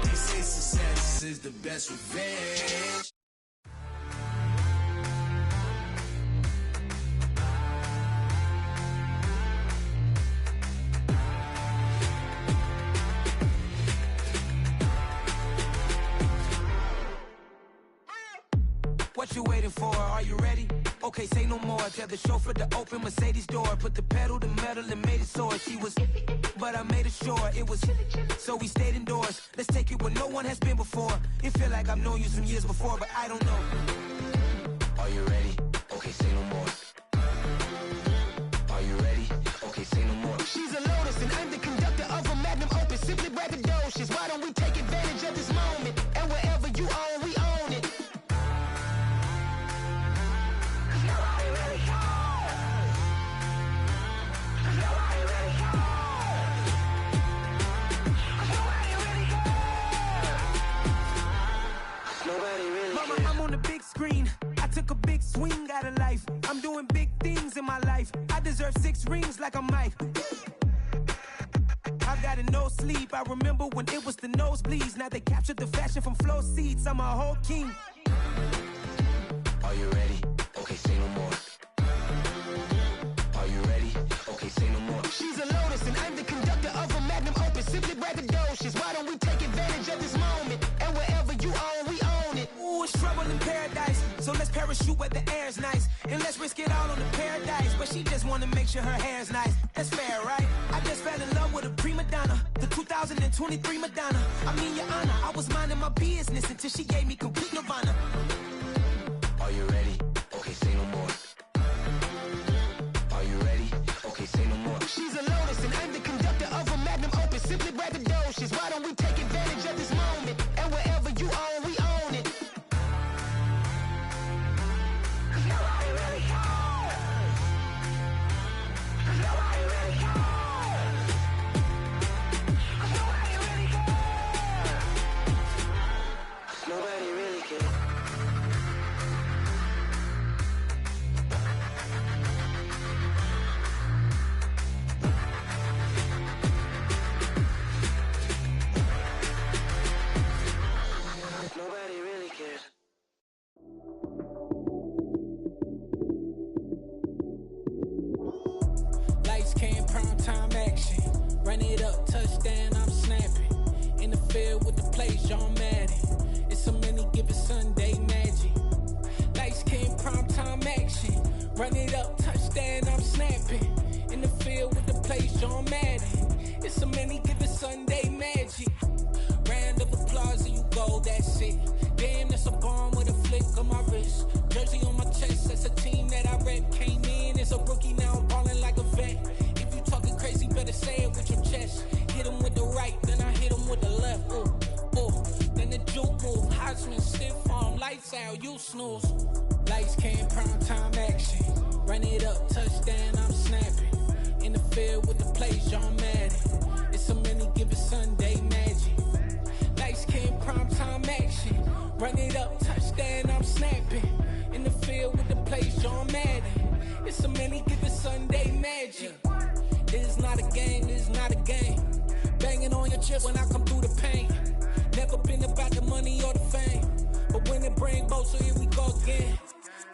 K: They say success is the best revenge.
L: What you waiting for? Are you ready? Okay, say no more. Tell the chauffeur to open Mercedes door. Put the pedal to metal and made it soar. She was, but I made it sure it was. So we stayed indoors. Let's take it where no one has been before. It feel like I've known you some years before, but I don't know. Are you ready? Okay, say no more. Are you ready? Okay, say no more. She's a Lotus and I'm the conductor of a magnum opus. Simply braggadocious. Why don't we take advantage of this moment? And wherever you own, we own it. life. I'm doing big things in my life. I deserve 6 rings like I'm Mike. I've got no sleep. I remember when it was the nosebleeds. Now they captured the fashion from flow seats. I'm a whole king.
M: Are you ready? Okay, say no more. Are you ready? Okay, say no more.
N: She's a lotus and I'm the conductor of a magnum opus. Simply braggadocious. Why don't we take advantage of this moment? And wherever you own, we own it.
L: Ooh, it's trouble in paradise. So let's parachute where the air's nice. And let's risk it all on the paradise. But she just wanna make sure her hair's nice. That's fair, right? I just fell in love with a prima donna. The 2023 Madonna. I mean, your honor, I was minding my business until she gave me complete nirvana.
M: Are you ready? Okay, say no more. Are you ready? Okay, say no more.
N: She's a lotus and I'm the conductor of a magnum opus. Simply braggadocious. Why don't we take advantage of this moment? And wherever you own, we own it.
E: Nobody really cares. Nobody really cares. Nobody really cares.
M: Nobody really cares. Nobody really cares.
J: Lights, cam, prime time action. Run it up, touchdown, I'm snapping. In the field with the plays, John Madden. It's so many given Sunday magic. Lights, cam, prime time action. Run it up, touchdown, I'm snapping. In the field with the plays, John Madden. It's so many given Sunday magic. Round of applause and you go, that's it. Damn, that's a bomb with a flick on my wrist. Jersey on my chest, that's a team that I rep. Came in as a rookie, now I'm ballin' like a vet. If you talking crazy, better say it with your chest. Hit him with the right, then I hit him with the left. Ooh, ooh, then the juke move. Heisman, stiff arm, lights out, you snooze. Lights, cam, prime time action. Run it up, touchdown, I'm snapping. In the field with the plays, John Madden. It's so many given Sunday magic. Lights, cam, prime time action. Run it up, touchdown, I'm snapping. In the field with the plays, John Madden. It's so many given Sunday magic. This is not a game, this is not a game. Banging on your chest when I come through the pain. Never been about the money or the fame. But when it bring both, so here we go again.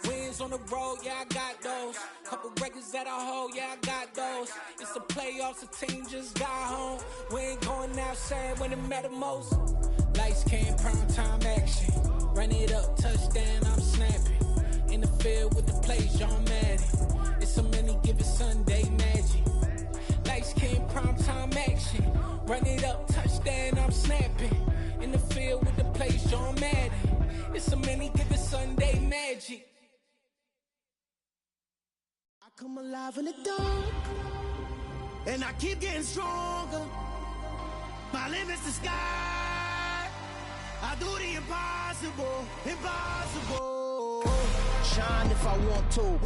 J: Wins on the road, yeah, I got those. Couple records that I hold, yeah, I got those. It's the playoffs, the team just got home. We ain't going outside when it matter most. Lights, cam, prime time action. Run it up, touchdown, I'm snapping. In the field with the plays, John Madden. It's so many given Sunday magic. Lights, cam, prime time action. Run it up, touchdown, I'm snapping. In the field with the plays, John Madden. It's so many given Sunday magic.
N: I come alive in the dark, and I keep getting stronger. My limit's the sky. I do the impossible, impossible.
E: Shine if I want to.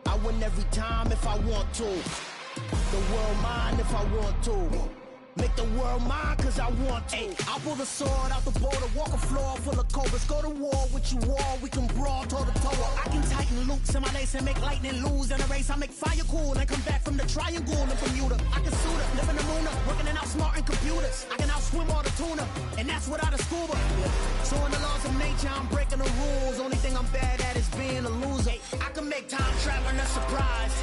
E: I win every time if I want to. The world mine if I want to. Make the world mine cause I want to. Ay, I'll pull the sword out the border, walk a floor full of cobras. Go to war with you all, we can brawl toe to toe. I can tighten loops in my lace and make lightning lose in a race. I make fire cool and come back from the triangle in Bermuda. I can suit up, live in the moon, working and outsmarting computers. I can outswim all the tuna, and that's without a scuba. So in the laws of nature, I'm breaking the rules. Only thing I'm bad at is being a loser. I can make time traveling a surprise,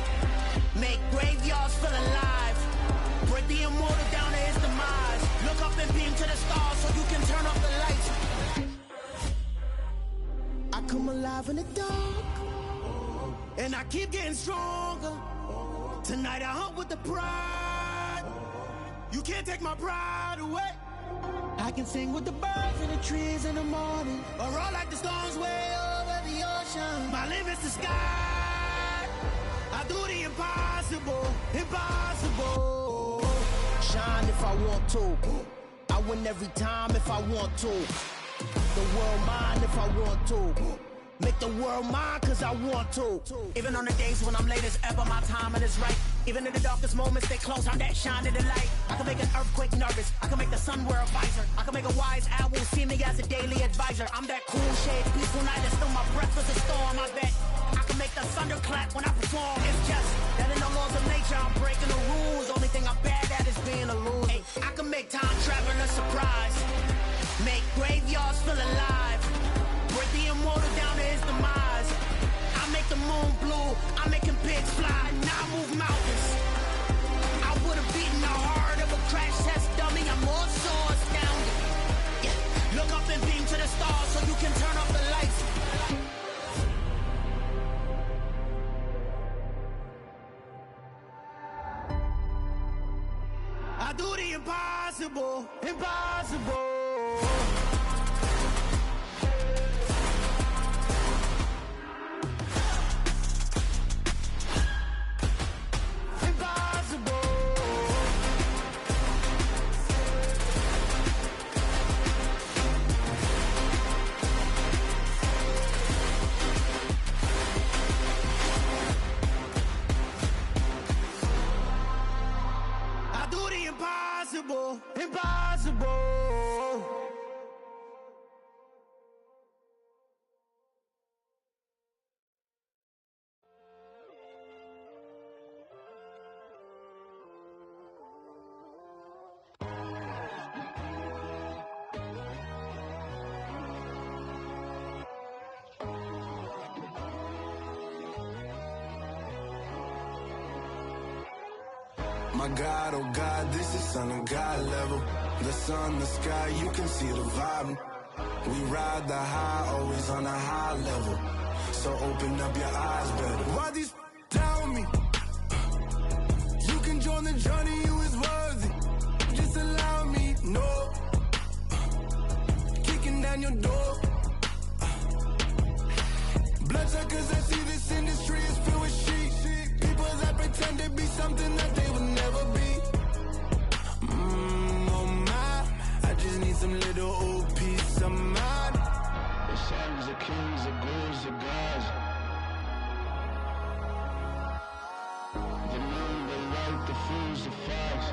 E: make graveyards feel alive. Break the immortal down to his demise. Look up and beam to the stars so you can turn off the lights. I come alive in the dark,
N: and I keep getting stronger. Tonight I hunt with the pride. You can't take my pride away.
E: I can sing with the birds and the trees in the morning,
N: or roll like the storms way over the ocean. My limit's the sky. I do the impossible, impossible.
E: Shine if I want to. I win every time if I want to. The world mine if I want to. Make the world mine cause I want to.
N: Even on the days when I'm late as ever, my timing is right. Even in the darkest moments, stay close, I'm that shine in the light. I can make an earthquake nervous, I can make the sun wear a visor. I can make a wise owl see me as a daily advisor. I'm that cool shade, peaceful night, and still my breath is a storm, I bet. I can can make the thunder clap when I perform. It's just that in the laws of nature, I'm breaking the rules. Only thing I'm bad at is being a loser. Hey, I can make time traveling a surprise. Make graveyards feel alive. Break the immortal down to his demise. I make the moon blue. I'm making pigs fly. Now I move mountains. I would have beaten the heart of a crash test dummy. I'm more so astounded. Yeah. Look up and beam to the stars so you can turn off the lights. I do the impossible, impossible. Impossible, impossible.
K: My God, oh God, this is Son of God level. The sun, the sky, you can see the vibe. We ride the high, always on a high level. So open up your eyes better. Why these tell me? You can join the journey, you is worthy. Just allow me, no. Kicking down your door. Bloodsuckers, I see this industry is filled with sheep. People that pretend to be something that they would never be. Oh my, I just need some little old peace of mind. The sons of kings, the ghouls, the gods. The moon, the light, the fools, the fogs.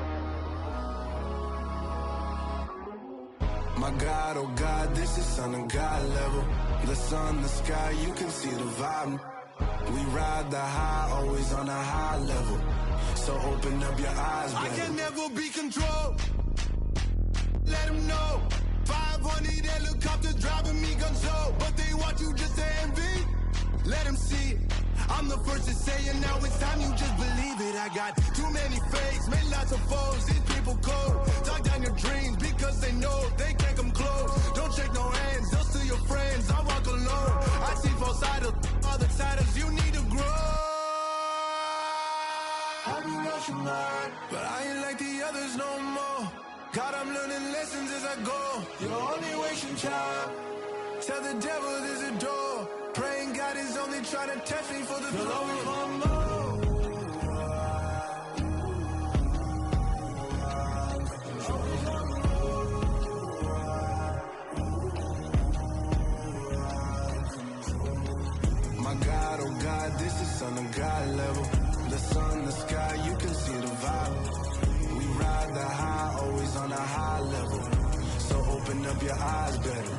K: My God, oh God, this is Son of God level. The sun, the sky, you can see the vibe. We ride the high, always on a high level. So open up your eyes, baby. I can never be controlled. Let them know. 500 helicopters driving me gonzo. But they want you just to envy. Let them see it. I'm the first to say it, now it's time you just believe it. I got too many fakes, made lots of foes. These people cold. Talk down your dreams because they know they can't come close. Don't shake no hands, they'll steal your friends. I walk alone. I see false idols, other siders, you need to grow. I be rushing hard, but I ain't like the others no more. God, I'm learning lessons as I go. You're only wasting time. Tell the devil there's a door. Praying God is only trying to test me for the glory of more. My God, oh God, this is Son of God level. The sun, the sky, you can see the vibe. We ride the high, always on a high level. So open up your eyes better.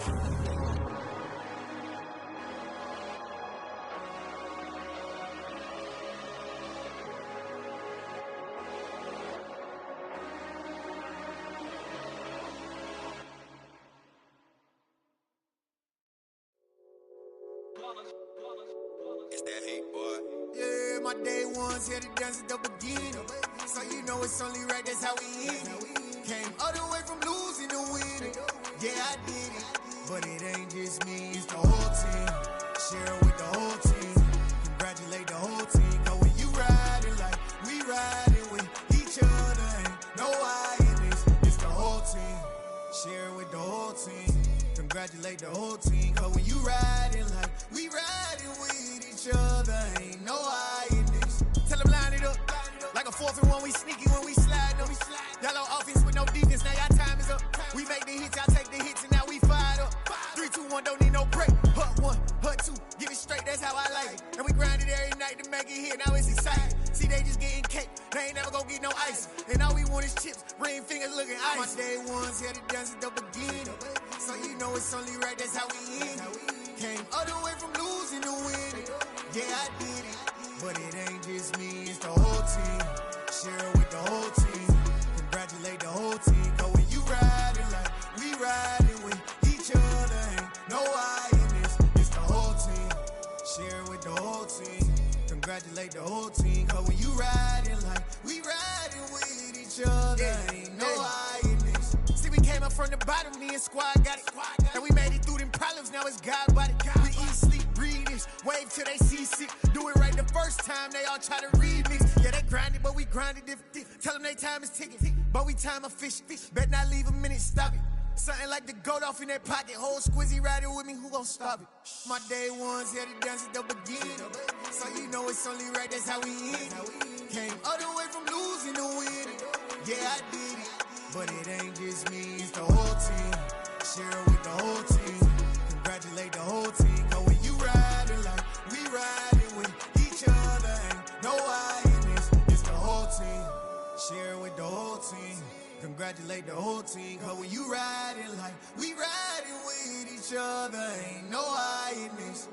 O: It's that hate, boy. Yeah, my day ones here to dance at the beginning. So you know it's only right, that's how we hit it. Came all the way from losing to winning. Yeah, I did it. But it ain't just me, it's the whole team. Share it with the whole team. Congratulate the whole team. Cause when you riding like we riding with each other, ain't no I in this. It's the whole team. Share it with the whole team. Congratulate the whole team. Cause when you riding like we riding with each other, ain't no I in this. Tell them line it up. Like a 4th and 1, we sneaky when we slide up. Y'all on offense with no defense, now y'all time is up. We make the hits, y'all take the hits, and now we fired up. 3, 2, 1, don't need no break. Hut 1, hut 2, give it straight, that's how I like it. And we grind it every night to make it hit, now it's exciting. See, they just getting cake, they ain't never gonna get no ice. And all we want is chips, ring fingers looking ice. My day ones here to dance at the beginning. So you know it's only right, that's how we end. Came all the way from losing to winning. Yeah, I did it. But it ain't just me, it's the whole team. Share it with the whole team. Congratulate the whole team. Cause when you riding like we riding with each other, ain't no I in this. It's the whole team. Share it with the whole team. Congratulate the whole team. Cause when you riding like we riding with each other, ain't no I in this. See, we came up from the bottom, me and squad got it. And we made it through them problems, now it's God body. We eat, sleep, breathe this. Wave till they see sick. Do it right the first time, they all try to remix. Yeah, they grinded, but we grinded different. Tell them they time is ticking, but we time efficient. Bet not leave a minute, stop it. Something like the goat off in that pocket. Whole squizzy riding with me, who gon' stop it? My day ones here to dance at the beginning. So you know it's only right, that's how we end it. Came all the way from losing to winning. Yeah, I did it. But it ain't just me, it's the whole team. Share it with the whole team. Congratulate the whole team. Cause when you riding like we riding with each other, ain't no I in this. It's the whole team. Share it with the whole team. Congratulate the whole team. Cause when you riding like we riding with each other, ain't no I in this.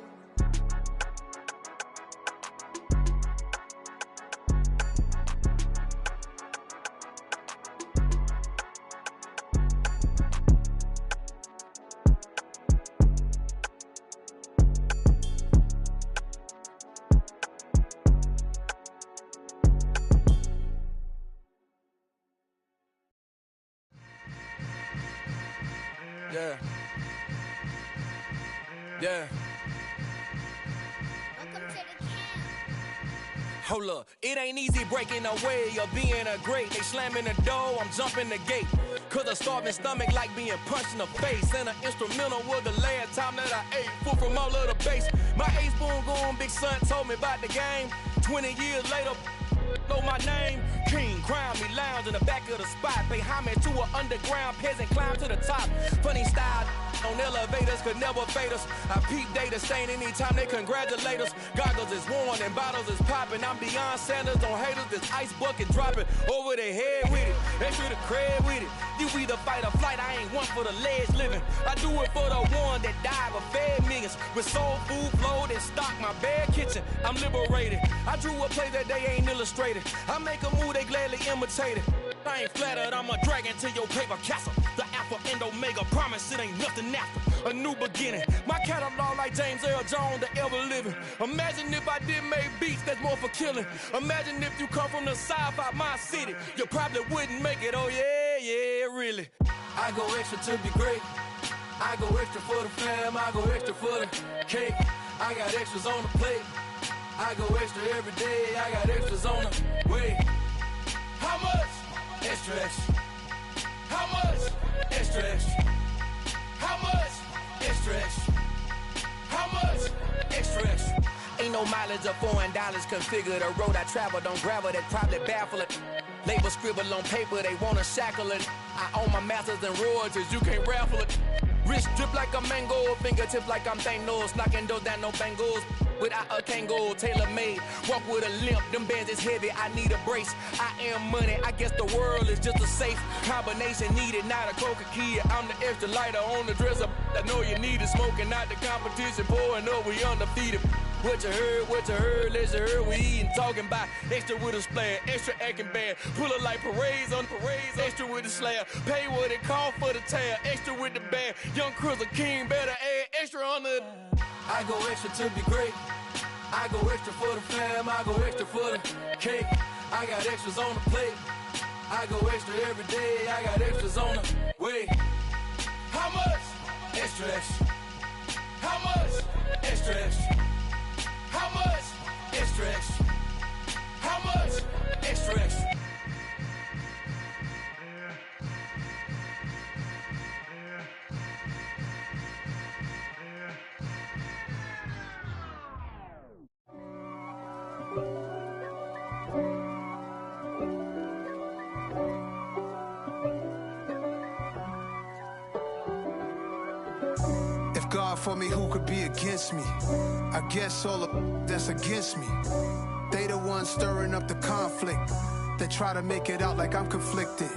J: Yeah. Yeah. Hold up, it ain't easy breaking away or being a great. They slamming the door, I'm jumping the gate. Cause a starving stomach like being punched in the face. And an instrumental was the last time that I ate. Food from all of the bass. My ace spoon going, big son told me about the game. 20 years later, know my name. King, crown me, lounge in the back of the spot. Pay homage to an underground peasant, climb to the top. Funny style on elevators could never fade us. I peep data stain anytime they congratulate us. Goggles is worn and bottles is popping. I'm Deion Sanders on haters, this ice bucket dropping over their head with it. They should have cred with it. You either fight or flight, I ain't one for the ledge living. I do it for the one that died but fed millions. With soul food flowed and stocked my bad kitchen. I'm liberated. I drew a play that they ain't illustrated. I make a move, they gladly imitate it. I ain't flattered, I'm a dragon to your paper castle. The Alpha and Omega, promise it ain't nothing after. A new beginning. My catalog like James Earl Jones, the ever living. Imagine if I did make beats that's more for killing. Imagine if you come from the south out my city. You probably wouldn't make it, oh yeah, yeah, really. I go extra to be great. I go extra for the fam, I go extra for the cake. I got extras on the plate. I go extra every day, I got extras on the way. How much? Extra, extra. How much? Extra, extra. How much? Extra, extra. How much? Extra, extra. Ain't no mileage of $4 configure the road I travel. Don't gravel, that probably baffle it. Label scribble on paper, they wanna shackle it. I own my masters and royalties, you can't raffle it. Wrist drip like a mango, fingertips like I'm Thanos. Knocking doors down, no bangles. Without a Kango, tailor-made. Walk with a limp, them bands is heavy, I need a brace. I am money, I guess the world is just a safe combination needed, not a coca key. I'm the extra lighter on the dresser. I know you need it, smoking out the competition, pouring up, we undefeated. What you heard, let's hear we eating, talking about extra with a splash, extra acting bad, pull it like parades on parades, extra with the slab, pay what it cost for the tab, extra with the bag, young Cruiser King, better add extra on the. I go extra to be great, I go extra for the fam, I go extra for the cake, I got extras on the plate, I go extra every day, I got extras on the way. How much? Extra, extra. How much? Extra, extra. How much? Extra, extra. How much? Extra, extra.
P: God for me, who could be against me? I guess all of that's against me. They the ones stirring up the conflict. They try to make it out like I'm conflicted.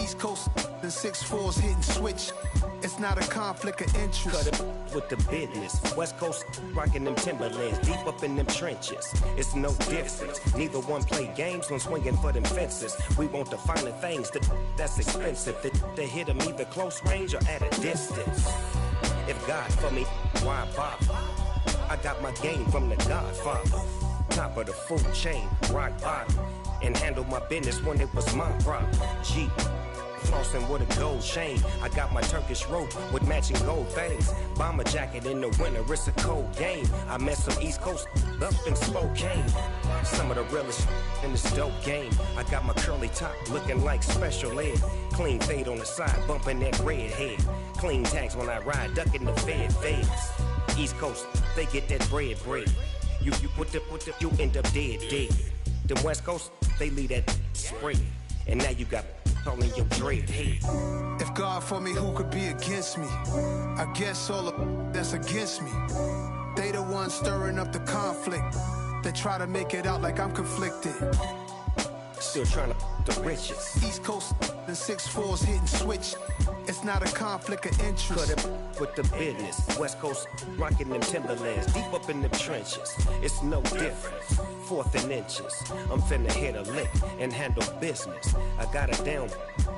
P: East Coast, the 6'4s hitting switch. It's not a conflict of interest.
Q: Cut it with the business. West Coast rocking them Timberlands, deep up in them trenches. It's no difference. Neither one play games when swinging for them fences. We want the finer things that's expensive. They hit them either close range or at a distance. If God for me, why bother? I got my game from the Godfather. Top of the food chain, rock bottom. And handle my business when it was my problem. G. Flossing with a gold chain. I got my Turkish rope with matching gold things. Bomber jacket in the winter, it's a cold game. I met some East Coast up in Spokane. Some of the realest in this dope game. I got my curly top looking like special ed. Clean fade on the side, bumping that red head. Clean tags when I ride, ducking the feds. East Coast, they get that bread. You end up dead. Them West Coast, they leave that spread. And now you got calling your dread head.
P: If God for me, who could be against me? I guess all of that's against me. They the ones stirring up the conflict. They try to make it out like I'm conflicted.
Q: Still trying to the riches.
P: East Coast and 6'4s hitting switch. It's not a conflict of interest.
Q: Cut it with the business. West Coast rocking them Timberlands, deep up in them trenches. It's no difference. 4th and inches. I'm finna hit a lick and handle business. I got her down,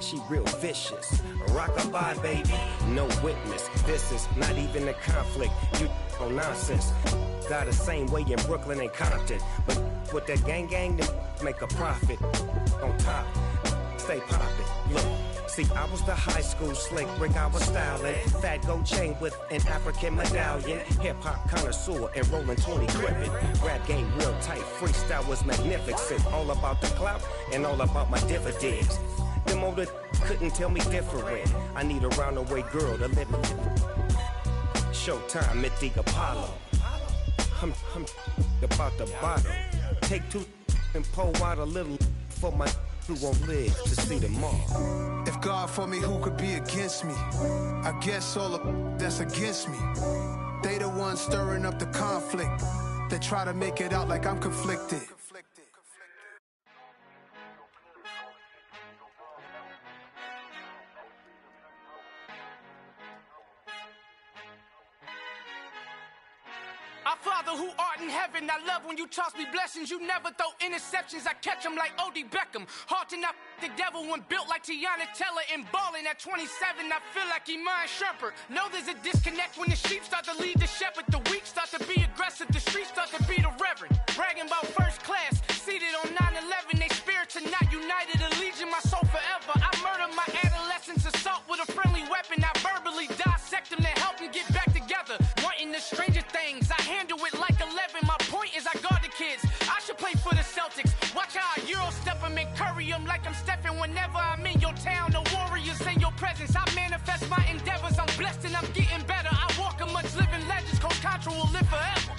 Q: she real vicious. Rockabye, baby, no witness. This is not even a conflict. You on nonsense. Got the same way in Brooklyn and Compton. But with that gang, they make a profit. On top, stay poppin'. Look. See, I was the high school slick Rick, I was styling. Fat gold chain with an African medallion. Hip-hop connoisseur and rolling 20 crippin'. Rap game real tight, freestyle was magnificent. All about the clout and all about my dividends. Them older couldn't tell me different. I need a roundaway girl to live with. Showtime at the Apollo. I'm about the bottom. Take 2 and pour out a little for my who won't live to see tomorrow.
P: If God for me, who could be against me? I guess all of that's against me. They the ones stirring up the conflict. They try to make it out like I'm conflicted.
L: Our Father who art in heaven, I love when you toss me blessings. You never throw interceptions, I catch them like O.D. Beckham. Hard to not the devil when built like Tiana Teller and balling at 27. I feel like Iman Shumpert. Know there's a disconnect when the sheep start to lead the shepherd. The weak start to be aggressive, the streets start to be the reverend. Bragging about first class, seated on 9/11. They spirits are not united, a legion, my soul forever. I murdered my adolescence, assault with a friendly weapon. I verbally dissect them to help them get back together. Wanting the stranger things, I handle it like 11. My point is I guard the kids. I should play for the Celtics. Watch how I Euro step them and curry them like I'm stepping. Whenever I'm in your town, the Warriors in your presence. I manifest my endeavors. I'm blessed and I'm getting better. I walk amongst living legends. Coach Contra will live forever.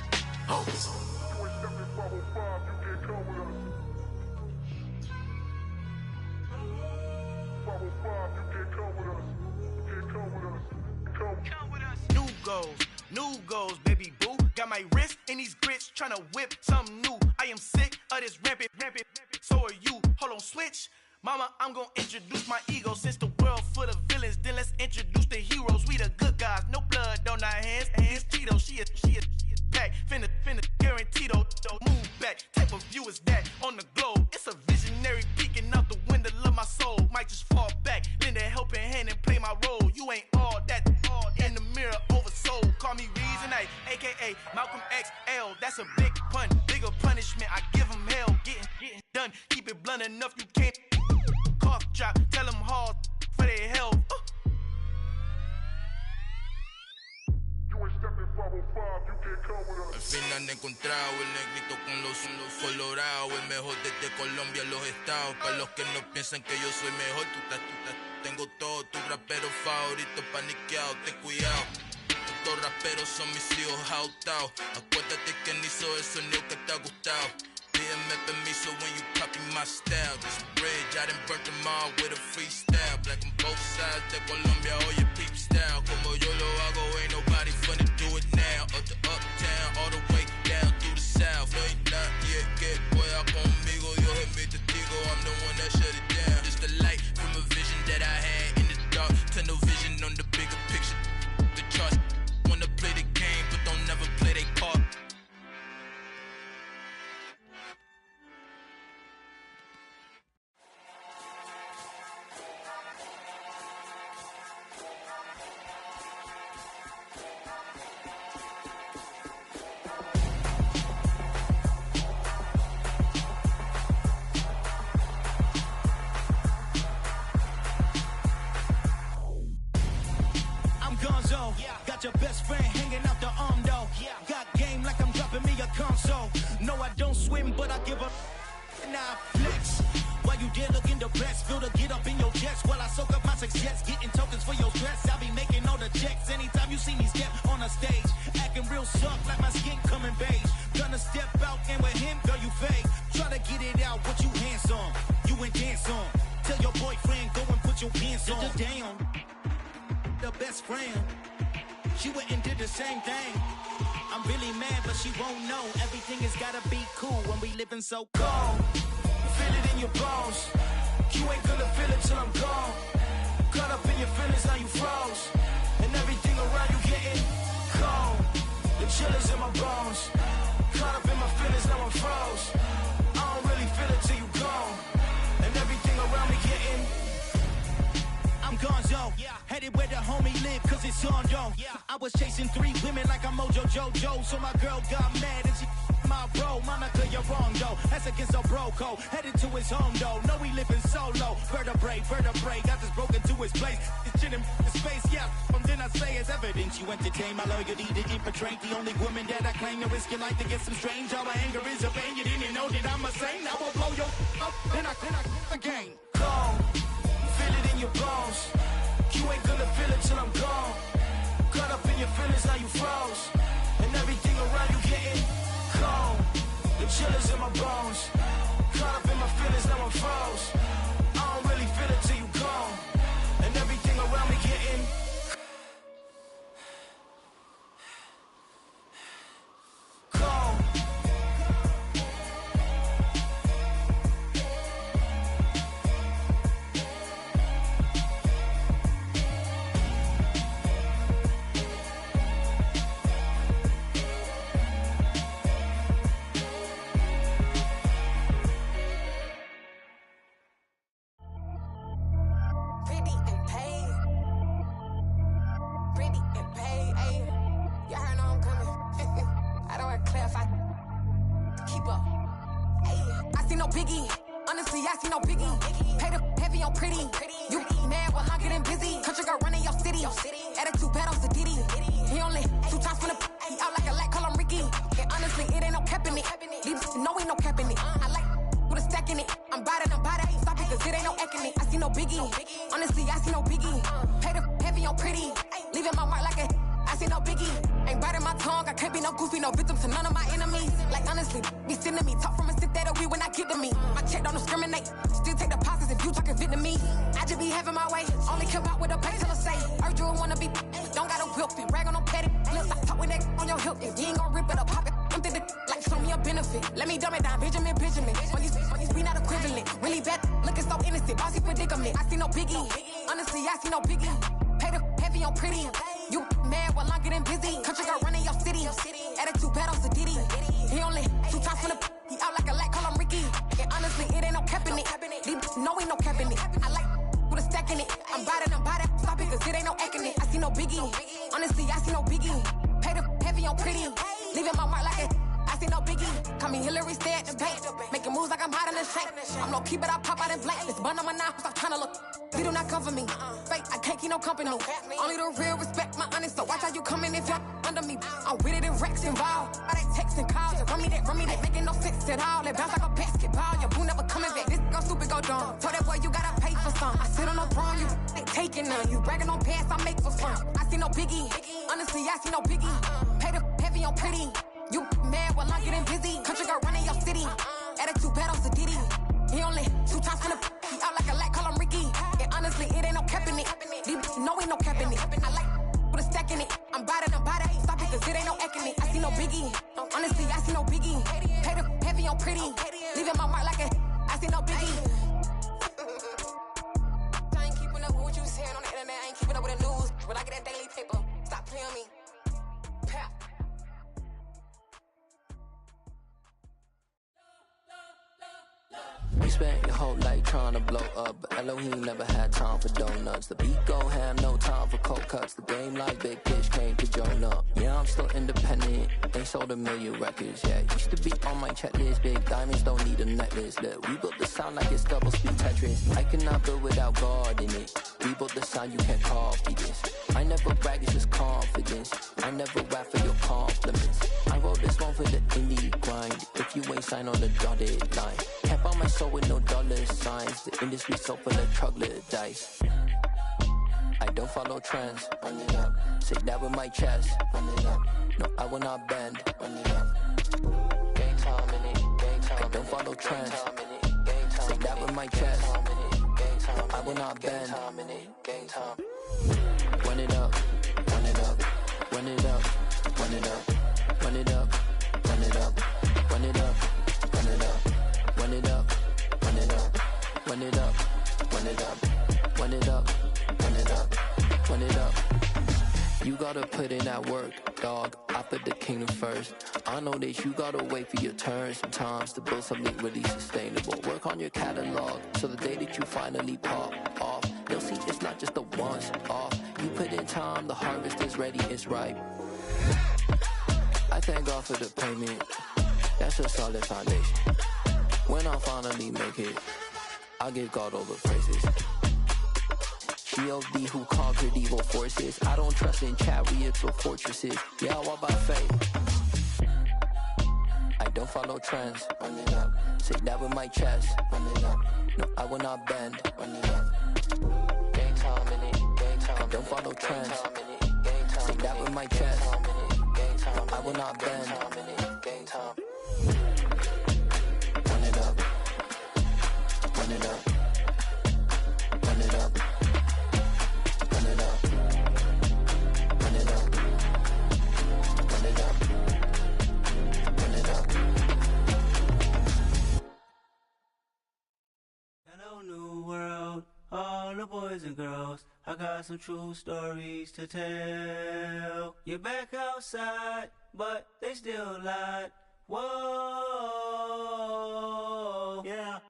R: New goals, baby boo. Got my wrist in these grits, tryna whip something new. I am sick of this rampant. So are you. Hold on, switch. Mama, I'm gonna introduce my ego. Since the world full of villains, then let's introduce the heroes. We the good guys, no blood on our hands. It's Tito, she is back. Finna, guaranteed, move back. Type of view is that on the globe? It's a visionary peeking out the window of my soul. Might just fall back, lend a helping hand and play my role. You ain't all that in the mirror oversold. Call me Reason A, aka Malcolm XL. That's a big pun, bigger punishment. I give him hell, getting done. Keep it blunt enough, you can't cough drop. Tell them hard for their health.
S: Al fin han encontrado el negrito con los colorados, el mejor desde Colombia, los estados. Para los que no piensan que yo soy mejor, tengo todo, tu rapero favorito paniqueado, ten cuidado. Estos raperos son mis hijos jautados. Acuérdate que ni hizo el sonido que te ha gustado. Pídeme permiso when you copy my style. This bridge, I done burnt them all with a freestyle. Black on both sides de Colombia, oye peep style. Como yo lo hago, ain't nobody finna do it now. Up to uptown, all the way down through the south. No hay nadie que pueda conmigo, Dios es mi testigo. I'm the one that shut it down. Just the light from a vision that I had in the dark. Tunnel vision on the bigger picture.
N: No, I don't swim, but I give a now flex. While you there looking depressed, feel to get up in your chest while I soak up my success, getting tokens for your stress. I'll be making all the checks anytime you see me step on a stage, acting real soft like my skin coming beige. Gonna step out and with him, girl, you fake. Try to get it out, but you handsome, you ain't dance on. Tell your boyfriend, go and put your pants on. Down, the best friend, she went and did the same thing. I'm really mad, but she won't know. Everything has gotta be cool when we living so cold. Feel it in your bones. You ain't gonna feel it till I'm gone. Caught up in your feelings, now you froze. And everything around you getting cold. The chill is in my bones. Caught up in my feelings, now I'm froze. I don't really feel it till you gone. And everything around me getting I'm gonzo, headed where the homie live, cause it's on though. I was chasing 3 women like I'm Mojo Jojo, so my girl got mad and she my bro. Monica, you're wrong though, that's against our bro code. Headed to his home though, no we living solo. Vertebrae, got this broken to his place. It's chilling in space, from then I say it's evidence. You entertain my loyalty to infiltrate. The only woman that I claim to risk your life to get some strange. All my anger is a pain, you didn't know that I'm a saint. I will blow your up, then I again. Gone. Feel it in your bones. You ain't gonna feel it till I'm gone. Caught up in your feelings, now you froze. And everything around you getting cold. The chill is in my bones. Caught up in my feelings, now I'm froze. I don't really feel it till you gone. And everything around me getting cold. Only the real respect my honest, so watch how you coming if you're under me. I'm with it in Rex involved. All they texting calls, run me that, making no sense at all. It bounce like a basketball, your boo never coming back. This go stupid, go dumb. Told that boy you gotta pay for some. I sit on no throne, you ain't taking none. You bragging on pants, I make for fun. I see no biggie, honestly I see no biggie. Pay the heavy on pretty. You mad while I'm getting busy. Country girl running your city. Attitude bad on Sadiddy. He only 2 times from the he out like a lack, call him Ricky. And honestly, it ain't no cap in it. No, ain't no cap in it. I like with a stack in it. I'm about it. Stop it, cause it ain't no acting it. I see no biggie. Honestly, I see no biggie. Pay the heavy on pretty. Leaving my mark like a I see no biggie. I ain't keeping up with what you saying on the internet. I ain't keeping up with the news. But I get that daily paper. Stop playing me. Pap.
M: You spent your whole life trying to blow up, but Elohim never had time for donuts. The beat gon' have no time for cold cuts. The game like Big Fish came to Jonah. Yeah, I'm still independent. They sold 1 million records. Yeah, used to be on my checklist. Big diamonds don't need a necklace. Look, we built the sound like it's double speed Tetris. I cannot build without God in it. We built the sound, you can't copy this. I never brag, it's just confidence. I never rap for your compliments. I wrote this one for the indie grind. If you ain't signed on the dotted line, can't buy my soul with no dollar signs. The industry so full of troglodytes. I don't follow trends. Run it up. Say that with my chest. Run it up. No, I will not bend. Run it up. Gang time in it. Gang time. I don't follow trends. Say that with my chest. No, I will not bend. Gang time. Run it up. Run it up. Run it up. Run it up. Run it up. Run it up. Run it up. Run it up. Run it up. Run it up. Run it up. Run it up. Run it up. Run it up. Run it up. You gotta put in that work, dog. I put the kingdom first. I know that you gotta wait for your turn sometimes to build something really sustainable. Work on your catalog, so the day that you finally pop off, they'll see it's not just a once off. You put in time, the harvest is ready, it's ripe. I thank God for the payment. That's a solid foundation. When I finally make it, I give God all the praises. G.O.D. who conquered evil forces. I don't trust in chariots or fortresses. Yeah, I walk by faith. I don't follow trends. Run it up. Say that with my chest. Run it up. No, I will not bend. Run it up. Gang time in it. Gang time. I don't follow trends. Say that with my chest. No, I will not bend. Gang time. Run it up. Run it up. Run it up. Run it up. Run it up. Run it up. Run it up.
T: Hello, new world, all the boys and girls. I got some true stories to tell. You're back outside, but they still lied. Whoa, yeah.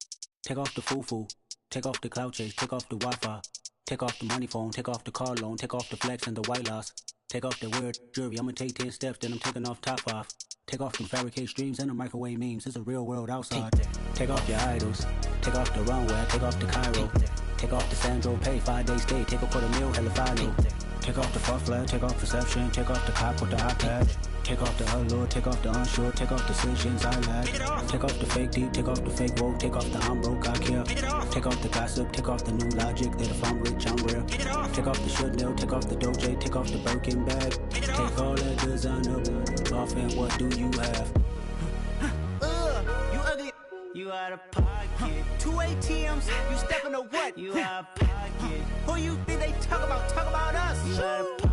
U: Take off the foo-foo, take off the cloud chase, take off the Wi-Fi. Take off the money phone, take off the car loan, take off the flex and the white loss. Take off the weird jewelry, I'ma take 10 steps, then I'm taking off top off. Take off them fabricate streams and the microwave memes, it's a real world outside. Take off your idols, take off the runway, take off the Cairo. Take off the Sandro pay, 5 days stay, take a $250,000, hella final. Take off the far flag, take off perception, take off the cop with the iPad. Take off the allure, take off the unsure, take off decisions I lack. Take off the fake deep, take off the fake woke, take off the I'm broke, I care. Take off the gossip, take off the new logic, that if I'm rich, I'm real. Take off the Chanel, take off the Doja, take off the Birkin bag. Take all that designer off and what do you have?
T: You ugly. You out of pocket. 2 ATMs, you stepping or what? You out of pocket. Who you think they talk about? Talk about us. You out of pocket.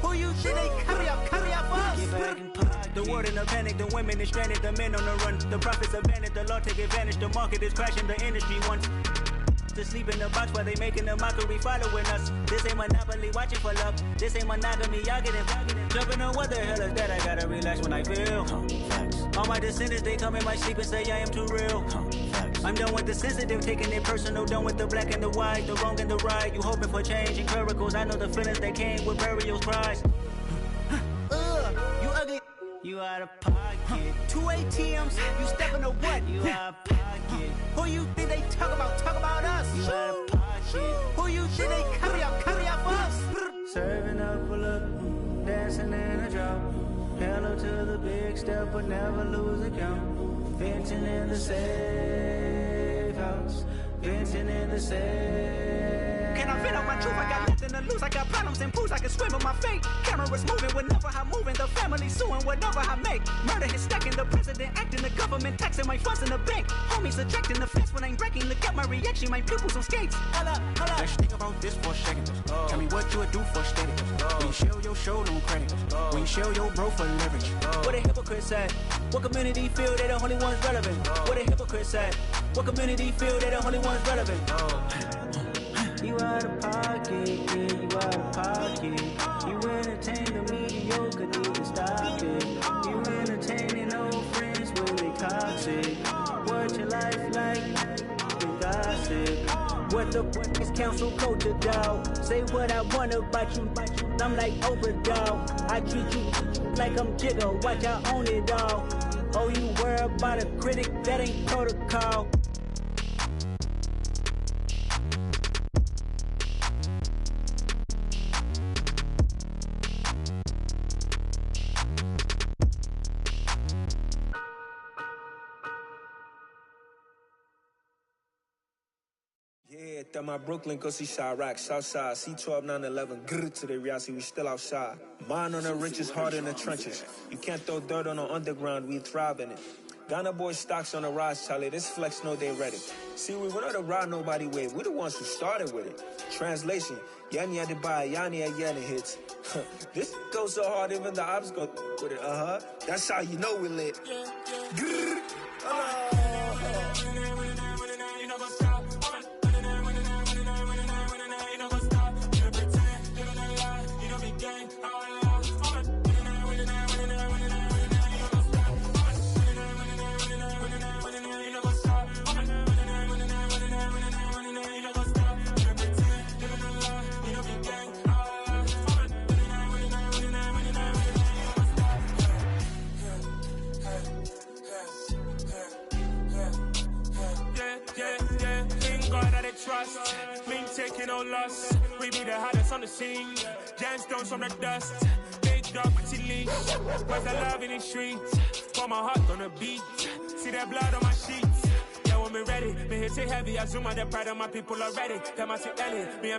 T: Who you think they carry up for us? Get back in pocket. The world in a panic, the women is stranded, the men on the run. The profits abandoned, the law take advantage. The market is crashing, the industry wants to sleep in the box while they making a mockery following us. This ain't monopoly, watching for love. This ain't monogamy, y'all get it. Jumping on what the hell is that? I gotta relax when I feel. All my descendants, they come in my sleep and say I am too real. I'm done with the sensitive, taking it personal. Done with the black and the white, the wrong and the right. You hoping for change and miracles. I know the feelings that came with burial cries. You ugly. You out of pocket. 2 ATMs, you stepping or what? You out of pocket. Who you think they talk about? Talk about us. You out of pocket. Who you think they carry up for us? Serving up a look, dancing in a drop. Hello to the big step, but never lose a count. Venting in the safe house. Venting in the safe. Can I vent out my truth? I got nothing to lose. I got problems and pools. I can swim in my fate. Cameras moving whenever I'm moving. The family suing whatever I make. Murder is stacking. The president acting. The government taxing my funds in the bank. Homies ejecting the fence when I'm breaking. Look at my reaction. My pupils on skates. Hold up, hold up.
U: Let's think about this for a second. Tell me what you would do for status. When you show your show, no credit. When you show your bro for leverage.
T: What a hypocrite said. What community feel they the only ones relevant? What a hypocrite said. What community feel they the only ones relevant? You out of pocket, yeah, you out of pocket. You entertain the mediocre, need to stop it. You entertaining old friends when they toxic. What your life like? You gossip. What the fuck is council culture, dog? Say what I want about you. I'm like Oprah, dog. I treat you like I'm Jigga. Watch I own it all. Oh, you worry about a critic? That ain't protocol.
C: That my Brooklyn, go see Chirac, Southside, C12, 911, grrr to the Riasi, we still outside. Mine on the richest, heart in the trenches. You can't throw dirt on the underground, we thrive in it. Ghana boy stocks on the rise, Charlie, this flex know they ready. See, we went on the ride nobody with, we the ones who started with it. Translation, Yani had to buy, Yani had Yanni hits. This goes so hard, even the ops go with it, That's how you know we lit. Grrr,
V: trust, me taking no loss. We be the hottest on the scene. Gemstones from the dust. Big dog, pretty leash. Where's the love in the streets? Pour my heart on the beat. See that blood on my sheets. Yeah, when we ready, me hit it heavy. I zoom on the pride of my people already. Tell my shit Ellie. Me